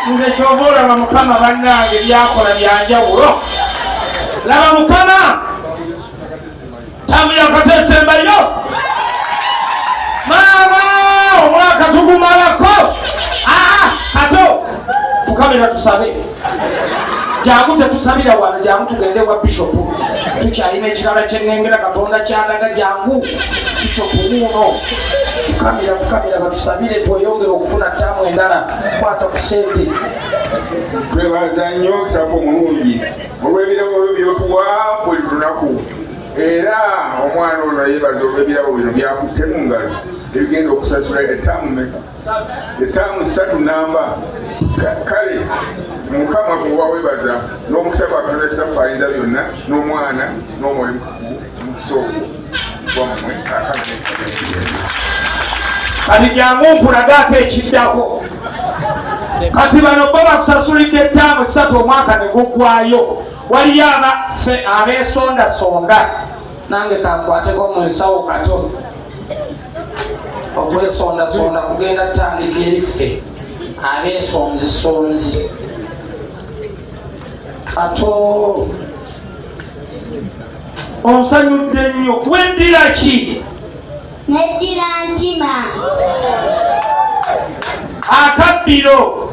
Nze ky'oba olaba Mukama bannange byakola byanjawulo. Laba Mukama tambula katesembayo. Maama omwaka tugumalako. Kato fukamira tusabe. Jangu tetusabira wano, jangu tugende wa bishopu. Tukyalina ekirala kyennengera Katonda kyandaga, jangu bishopu wuuno. Fukamira batusabire tweyongere okufuna ttaamu endala. Kwata ku ssente. Twebaza nnyo kitaffe omulungi olw'ebirabo byotuwa buli lunaku. Era omwana ono yeebaza olw'ebirabo bino byakutte mu ngalo ebigenda okusasula ettaamu mmeka? Ettaamu 3 namba. Kale Mukama kuba weebaza n'omukisa gwa Katonda kitaffe ayinza byonna n'omwana n'omwoyo omukisa ogwo gwammwe kati jangu nkulaga ate ekiddako. Kati bano bo bakusasulidde ttaamu 3 omwaka ne guggwayo. Waliyo abeesondasonda nange kankwateko mu nsawo Kato. okwesondasonda kugenda tutandika eriffe abeesonzisonzi kato onsanyudde nnyo weddira ki neddira nkima akabbiro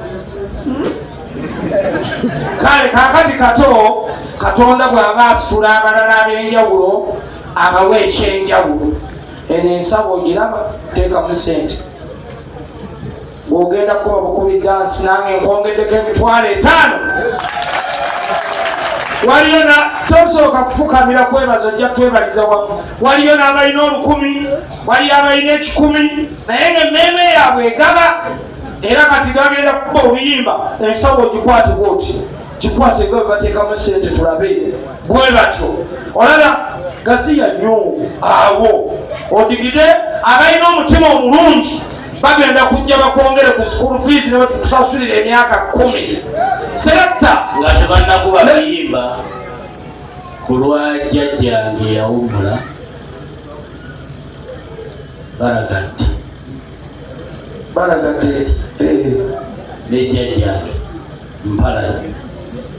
kale kakati kato katonda bw'aba asitula abalala ab'enjawulo abawa ekyenjawulo eno ensabo ogiraba teekamu sente bw'ogenda kuba bukubi dansi nange nkwongeddeko emitwalo 5 waliyo tosooka kufukamira kwebaza ojja twebaliza wamu waliyo n'abalina 1000 waliyo abalina 10,000 naye ng'emmeeme yaabwe egaba era kati gagenda kuba obuyimba ensabo ogikwate bwoti kikwate nga bebateekamu sente tulabe bwe batyo olaba gaziya nnyo abo odigide abalina omutima omulungi bagenda kujja bakwongere ku school fees ne batusasulira emyaka 10 selecta nga tebannakuba bayimba ku lwa jjajjange yawummula balagadde ne jjajjange mpala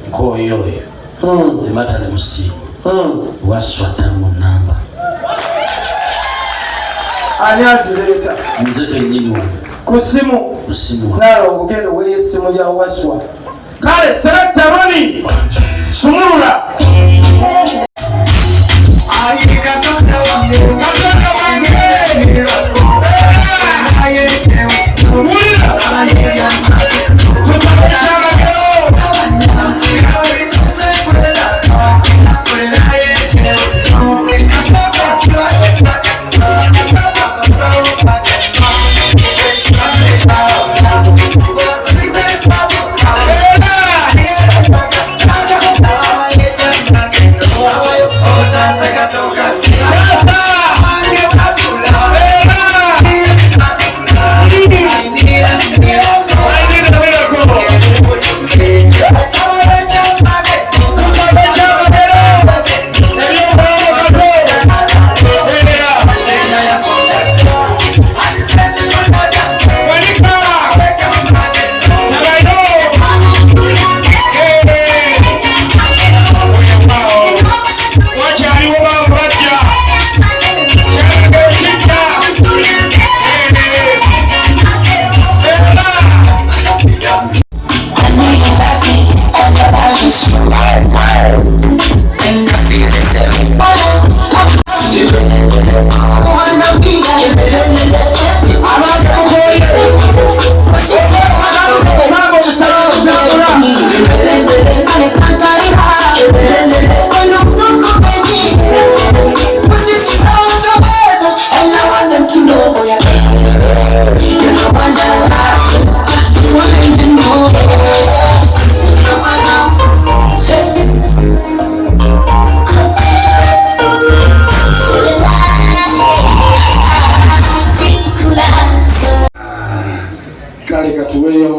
nkoyoyo ematale musiimu waswata mu namba ani azireeta nze kennyini wano ku simu naala ogugenda weeyo essimu ya waswa kale selecta roni sumulula katonda wange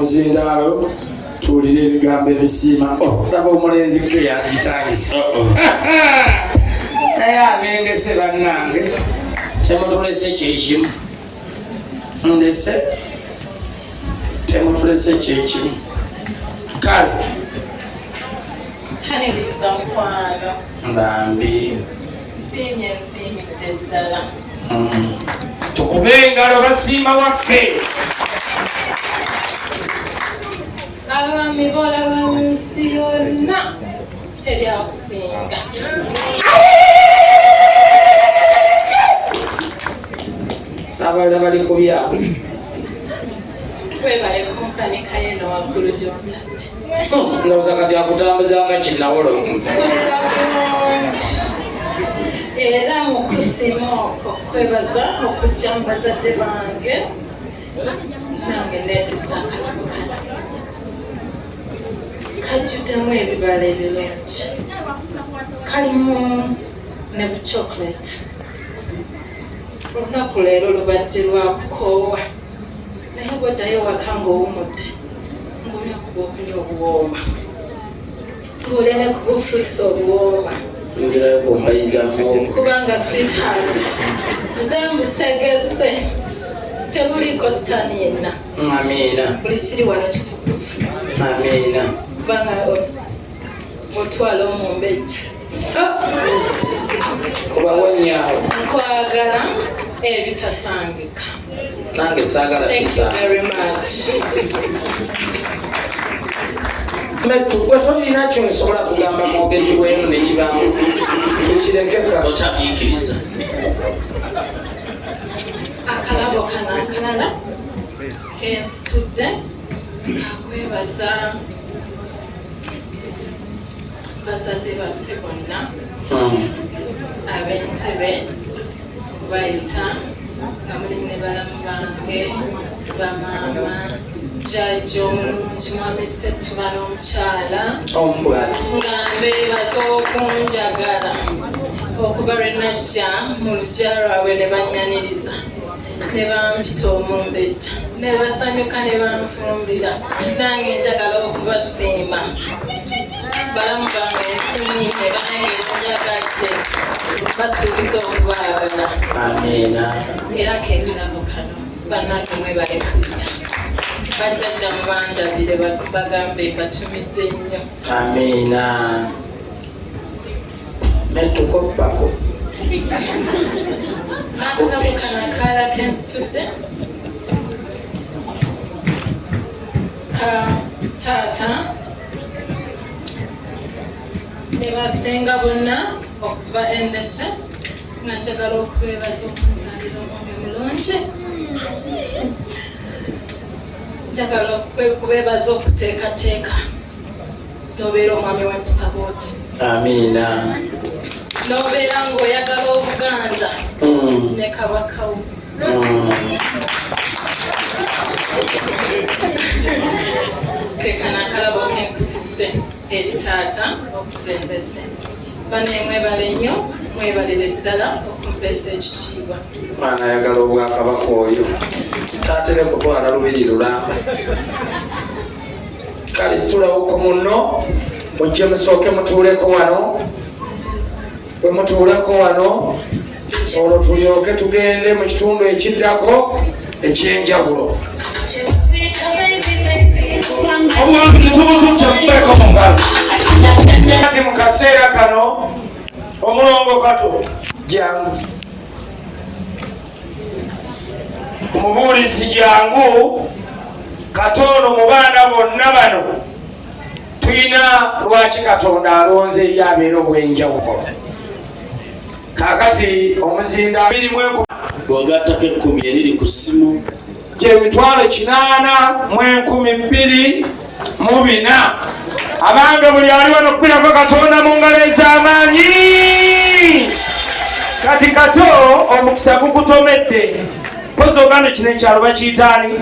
omuzindaalo tuwulire ebigambo ebisiima olaba omulenzi ke yagitangisa naye abengese bannange temutulese kyekimu ndese temutulese kyekimu kale haniriza mukwano mbambi nsiimye nsiimidde ddala tukube engalo basiima waffe abaami bolaba mu nsi yonna teri akusinga abalala bali ku byabwe webale kompani kayeno waggulu gy'otadde ndowooza kati akutambuzanga kinnawolo era mu kusiima okwo kwebaza okujja mu bazadde bange nange neetisa akalabu kano kajjuddemu ebibala ebirungi kalimu ne buchocolate olunaku leero lubadde lwakukoowa naye bwoddayo waka ng'owumudde ng'olya kuba okunywa obuwooma ng'olya ne ku bufruits obuwooma nzirayo kumpayiza kubanga sweetheart nze mbutegese tebuliko sitaani yenna. Amiina. Buli kiri wano kitukuvu. Amiina. Kubanga otwala omumbejja. Kubawo nnyawo. Nkwagala ebitasangika. Nange saagala bisanga. Thank you very much. Metu gwe tolina kyosobola kugamba mwogezi bwenu nekibaamu tukirekeka otabiikiriza. Akalabo kano akalala ensitudde akwebaza bazadde baffe bonna ab'entebe bayita nga mulimu ne balamu bange bamaama jjajja omulungi mwami Ssettuba n'omukyala nga mbeebaza okunjagala okuba lwe najja mu luggya lwabwe ne bannyaniriza ne bampita omumbejja ne basanyuka ne banfumbira nange njagala okubasiima balamu bange nsiimye bange njagadde basuubiza okubaagala. Amiina. Era kekalabo kano bannange mwebale kujja bajjajja mubanjabire bagambe batumidde nnyo. Amiina. Metukoppako. Akalabo kano akaala kensitudde ka taata ne basenga bonna okuva Endese nga njagala okubeebaza okunzaalira omwami omulungi. Njagala okubeebaza okuteekateeka n'obeera omwami w'empisa bw'oti. Amiina. N'obeera ng'oyagala Obuganda ne Kabaka wo. Kekano akalabo kenkutisse eri taata okuva Endese. Bano mwebale nnyo mwebalire ddala okumpeesa ekitiibwa. Mwana ayagala Obwakabaka oyo tatere kutwala lubiri lulamba. Kale situlawoko muno mujje musooke mutuuleko wano. Bwe mutuuleko wano olwo tulyoke tugende mu kitundu ekiddako ekyenjawulo. Obuwanguzi tubututte mubeeko mu ngalo. Kati mu kaseera kano omulongo Kato jangu omubuulizi jangu Katono mu baana bonna bano tulina lwaki Katonda alonze ye abeera obwenjawulo. Kaakati omuzinda 21 bw'ogattako 10 eriri ku ssimu gyemitwalo 8,204. Abange buli ali wano okubirako Katonda mu ngalo ez'amaanyi. Kati Kato omukisa gukutomedde. Pozi oganda kino ekyalo bakiyitaani?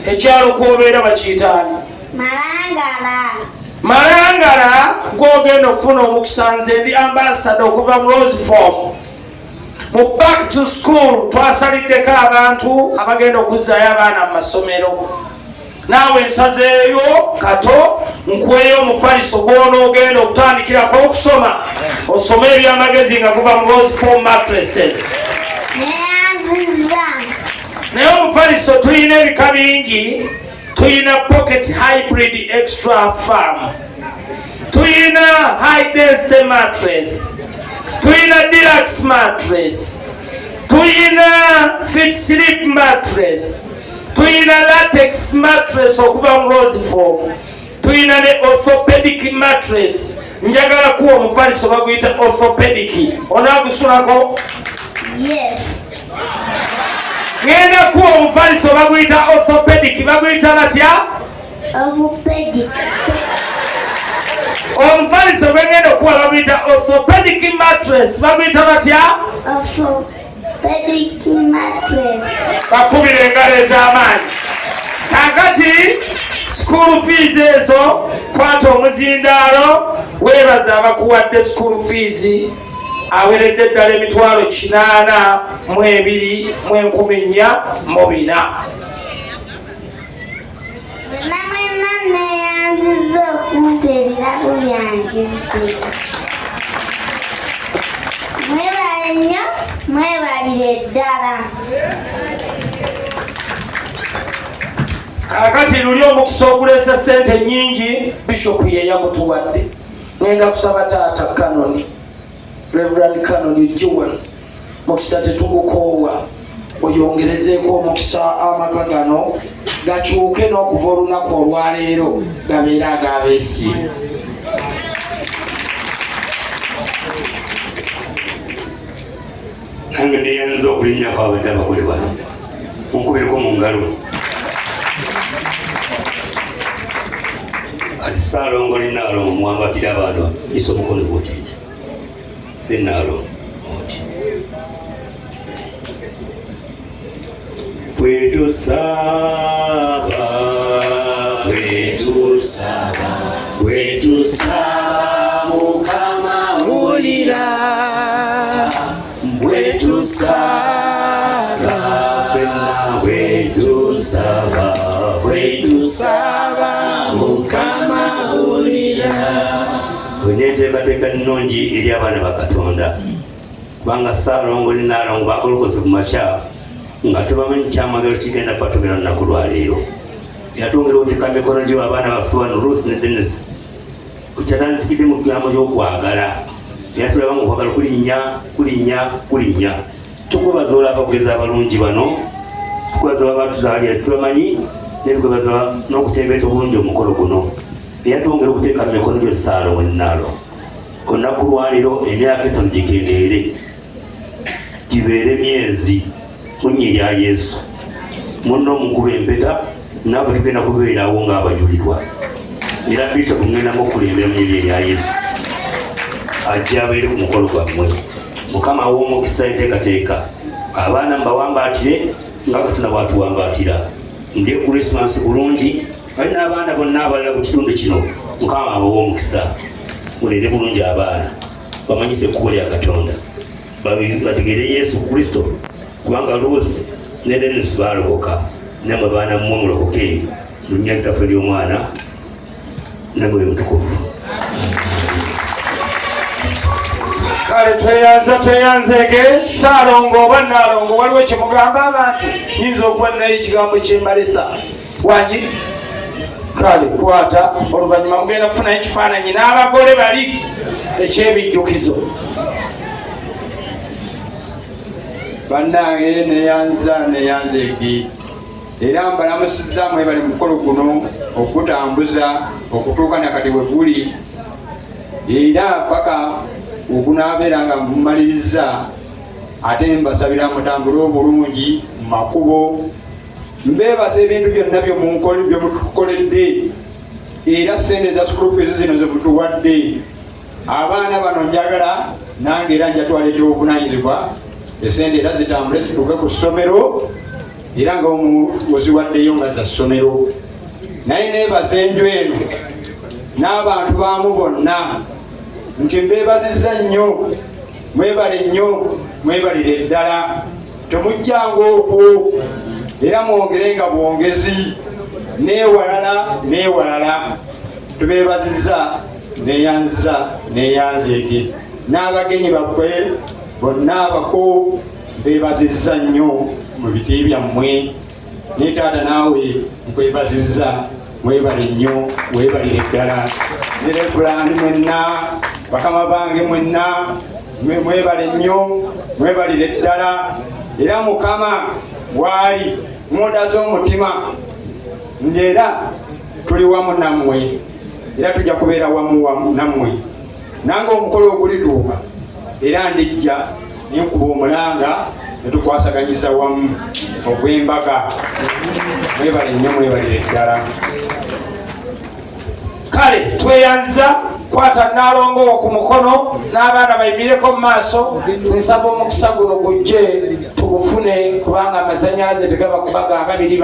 Ekyalo kw'obeera bakiyitaani? Malangala gw'ogenda okufuna omukisa. Nze ndi ambassador okuva mu Roseform. Mu back to school twasaliddeko abantu abagenda okuzzaayo abaana mu masomero. Naawe nsazeeyo Kato nkweyo omufaliso gw'onoogenda okutandikirako okusoma osome ebyamagezi nga kuva mu Roseform mattresses. Naye omufaliso tulina ebika bingi. Tulina pocket hybrid extra firm, tulina high density mattress, tulina deluxe mattress, tulina fit sleep mattress, tulina latex mattress okuva mu Roseform, tulina ne orthopedic mattress. Njagala kuwa omufaliso baguyita orthopedic. Onaagusulako? Yes. Ngenda kuwa omufaliso baguyita orthopedic. Baguyita batya? Orthopedic. Omufaliso gwengenda okuwa baguyita orthopedic mattress. Baguyita batya? Orthopedic mattress. Bakubira engalo ez'amaanyi. Kakati school fees ezo kwata omuzindaalo weebaza abakuwadde school fees aweredde ddala emitwalo 82,404. Namwena neyanziza okumpa ebirabo byange. Mwebale nnyo, mwebalire webalire ddala. Kakati luli omukisa ogulesa ssente nnyingi Bishop ye yamutuwadde. Ngenda kusaba taata Kanoni Reverend Kanoni Jiwan mukisa tetugukoowa oyongerezeeko omukisa amaka gano gakyuke n'okuva olunaku olwaleero gabeera ag'abeesiimu. Nange neyanza okulinnya kwabadde abakole bano munkubireko mu ngalo. Kati Ssaalongo ne Nnaalongo muwambatire abantu isa omukono bwotiki ne Nnaalongo oti bwetusaba Mukama wulira bwetusaba Mukama wulira. Enteekateeka nnungi eri abaana ba Katonda kubanga Ssaalongo ne Nnaalongo bagolokoze ku makya nga tebamanyi kyamagero kigenda kubatomera lunaku lwaleero. Yatwongera okuteeka mikono gyo abaana baffe wano Ruth ne Dennis okyatandikidde mu kigambo ky'okwagala yatulaba nga okwagala kulinnya tukubaza olaba okugeza abalungi bano tukubaza babatuzaalira tubamanyi naye tukubaza n'okutembeeta obulungi omukolo guno. Yatwongera okuteeka mu mikono gyo Ssaalongo ne Nnaalongo olunaku lwaleero emyaka 3 gikendeere gibeere myezi mu nnya erya Yesu munno omukuba empeta naawe tugenda kubeerawo ng'abajulirwa era Bishop mugenda mukulembera mu nnya erya Yesu ajja abeere ku mukolo gwammwe. Mukama w'omukisa enteekateeka abaana mbawambaatire nga Katonda bw'atuwambaatira. Ndi Krismasi bulungi bali n'abaana bonna abalala ku kitundu kino Mukama abawa omukisa muleere bulungi abaana bamanyise ekkubo lya Katonda bategeere Yesu Kristo kubanga Ruth ne Dennis baalokoka namwe baana mmwe mulokoke mu linnya Kitaffe ly'Omwana ne Mwoyo Mutukuvu. Kale tweyanzege Ssaalongo oba Nnaalongo waliwo kyemugamba abantu yinza okuba naye ekigambo kyembalesa wangi. Kale kwata oluvannyuma mugenda kufunayo ekifaananyi n'abagole bali ekyebijjukizo. Bannange neyanzege era mbalamusizza mwebali mukolo guno okutambuza okutuuka nakati we guli era paka okunaabeera nga mumaliriza ate mbasabira mutambule obulungi mu makubo. Mbeebaza ebintu byonna byemutukoledde era ssente za school fees zino zemutuwadde. Abaana bano njagala nange era njatwala ekyobuvunaanyizibwa esente era zitambule zituuke ku ssomero era nga oziwaddeyo nga za ssomero. Naye neebaza enju eno n'abantu baamu bonna nti mbeebazizza nnyo mwebale nnyo mwebalire ddala temujjanga okwo era mwongerenga bwongezi neewalala tubeebazizza neyanzege n'abagenyi baffwe bonna abako mbeebazizza nnyo mu biti byammwe ne taata naawe nkwebazizza mwebale nnyo weebalire ddala ne Reverend mwenna bakama bange mwenna mwebale nnyo mwebalire ddala era Mukama waali munda z'omutima njeera tuli wamu nammwe era tujja kubeera wamu nammwe. Nange omukolo ogulituuka era ndijja nenkuba omulanga netukwasaganyiza wamu ogw'embaga. Mwebale nnyo mwebalire ddala. Kale tweyanza kwata Nnaalongo ku mukono n'abaana bayimireko mu maaso. Nsaba omukisa guno gujje tugufune kubanga amasannyalaze tegaba kubaga ababiri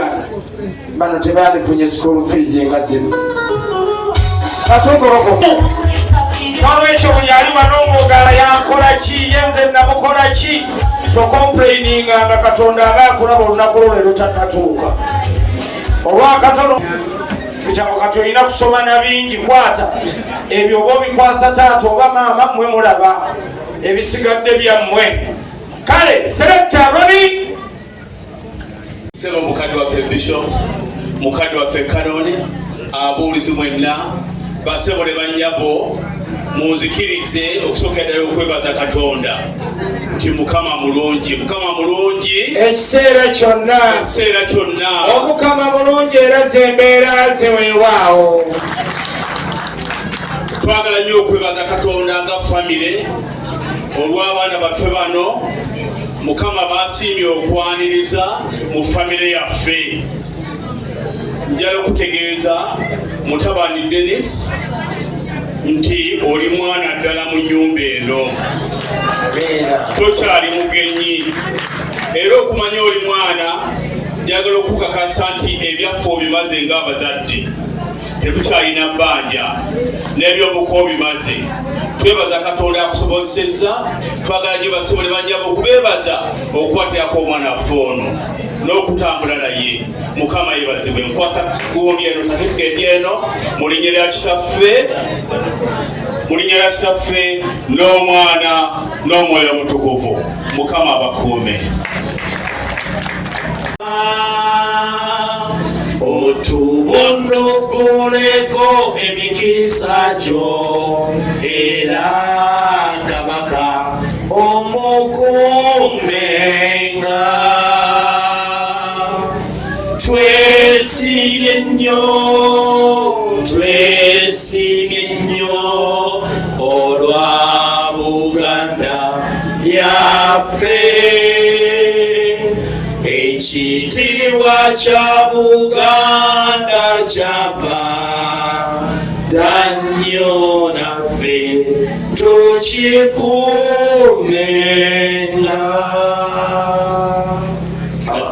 bano tebandifunye school fees nga zino. Katugoloko nolwekyo buli ali manongogala yankola ki yenze namukola ki tocomplaininga nga Katonda abayakulaba olunaku lwo leero takatuuka olwakatono bitabo kati olina kusoma na bingi. Kwata ebyo oba obikwasa taata oba maama mmwe mulaba ebisigadde byammwe Kale selector Robbie Sema mukadde waffe Bishop, mukadde waffe Kanoni, abuulizi mwenna, basebo ne bannyabo, munzikirize okusooka ddala okwebaza Katonda nti Mukama mulungi, Mukama mulungi ekiseera kyonna, ekiseera kyonna. Omukama mulungi era zembeera ziweewaawo. Twagala nnyo okwebaza Katonda nga famire olw'abaana baffe bano Mukama basiimye okwaniriza mu famire yaffe. Njala okutegeeza mutabani Dennis nti oli mwana ddala mu nnyumba eno, tokyali mugenyi, era okumanya oli mwana njagala okukakasa nti ebyaffe obimaze ng'abazadde, tetukyalina bbanja n'ebyobuko bimaze. Twebaza Katonda akusobozesezza, twagala gye basobole banjaba okubeebaza okukwatirako omwana waffe ono n'okutambula naye. Mukama yeebazibwe. Nkwasa gundi eno satifikeeti eno mu linnya lya kitaffe, mu linnya lya kitaffe n'omwana n'omwoyo omutukuvu. Mukama abakuume. Otubonogoleko emikisa gyo era Kabaka omukuumenga. Twesiimye nnyo olwa Buganda lyaffe. Ekitiibwa kya Buganda kyava ddannyo naffe tukikuumenga.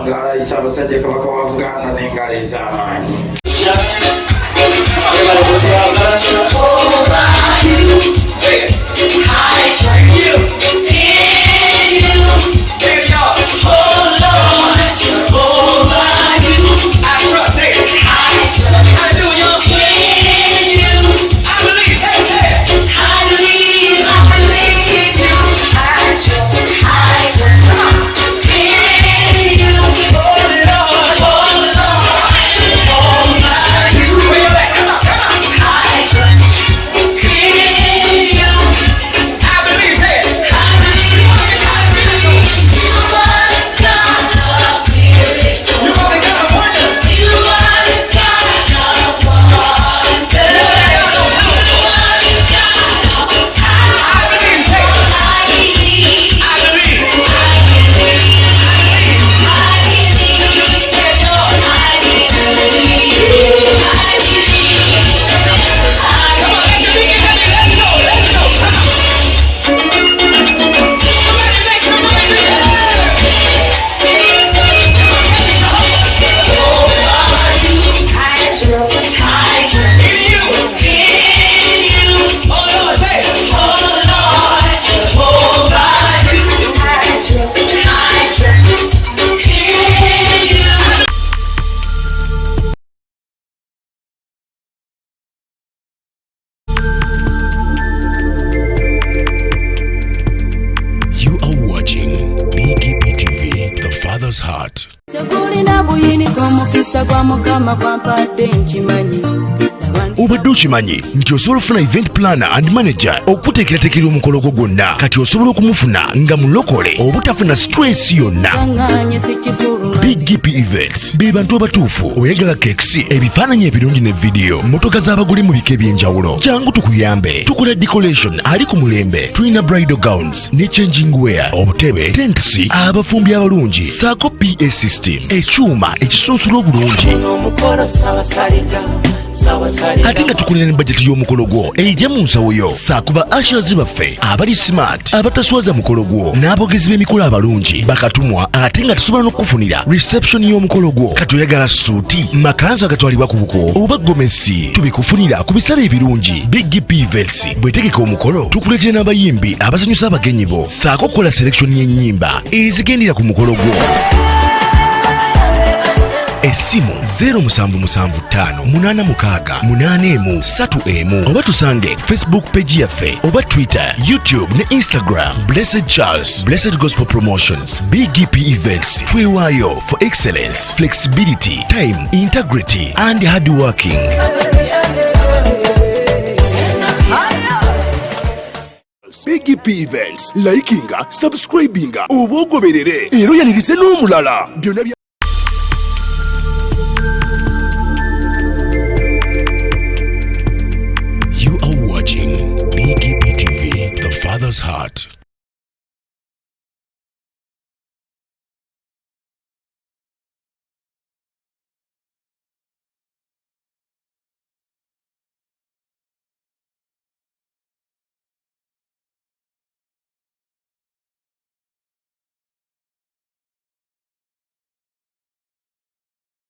Ngalo ayisa abasajja Kabaka wa Buganda n'engalo ez'amaanyi. Heart. Obadde okimanyi nti osobola okufuna event planner and manager okuteekerateekera omukolo gwo gwonna, kati osobola okumufuna nga mulokole obutafuna stress yonna. Big GP Events be bantu abatuufu. Oyagala cakes, ebifaananyi ebirungi ne video, motoka z'abagole mu bika eby'enjawulo, kyangu tukuyambe. Tukola decoration ali ku mulembe, tulina bridal gowns ne changing wear, obutebe, tents, abafumbi abalungi, saako PA system, ekyuma ekisunsula obulungi. Ate nga tukulira ne budget y'omukolo gwo ejja mu nsawo yo. Saakuba ushers baffe abali smart, abataswaza mukolo gwo, n'abogezi b'emikolo abalungi bakatumwa, ate nga tusobola n'okufunira reception y'omukolo gwo. Kati oyagala suuti, makanzu agatwalibwa ku buko oba gomesi, tubikufunira ku bisale ebirungi. Big GP Events bwetegeka omukolo, tukuletera n'abayimbi abasanyusa abagenyi bo, saako kukola selection y'ennyimba ezigendera ku mukolo gwo. essimu 0775868131 oba tusange Facebook page yaffe oba Twitter, YouTube ne Instagram. Blessed Charles, Blessed Gospel Promotions, BGP Events. Twewaayo for excellence, flexibility, time, integrity and hard working. BGP Events, likinga, subscribinga, obogoberere, ero yanirize n'omulala. You are watching BGP TV, the Father's Heart.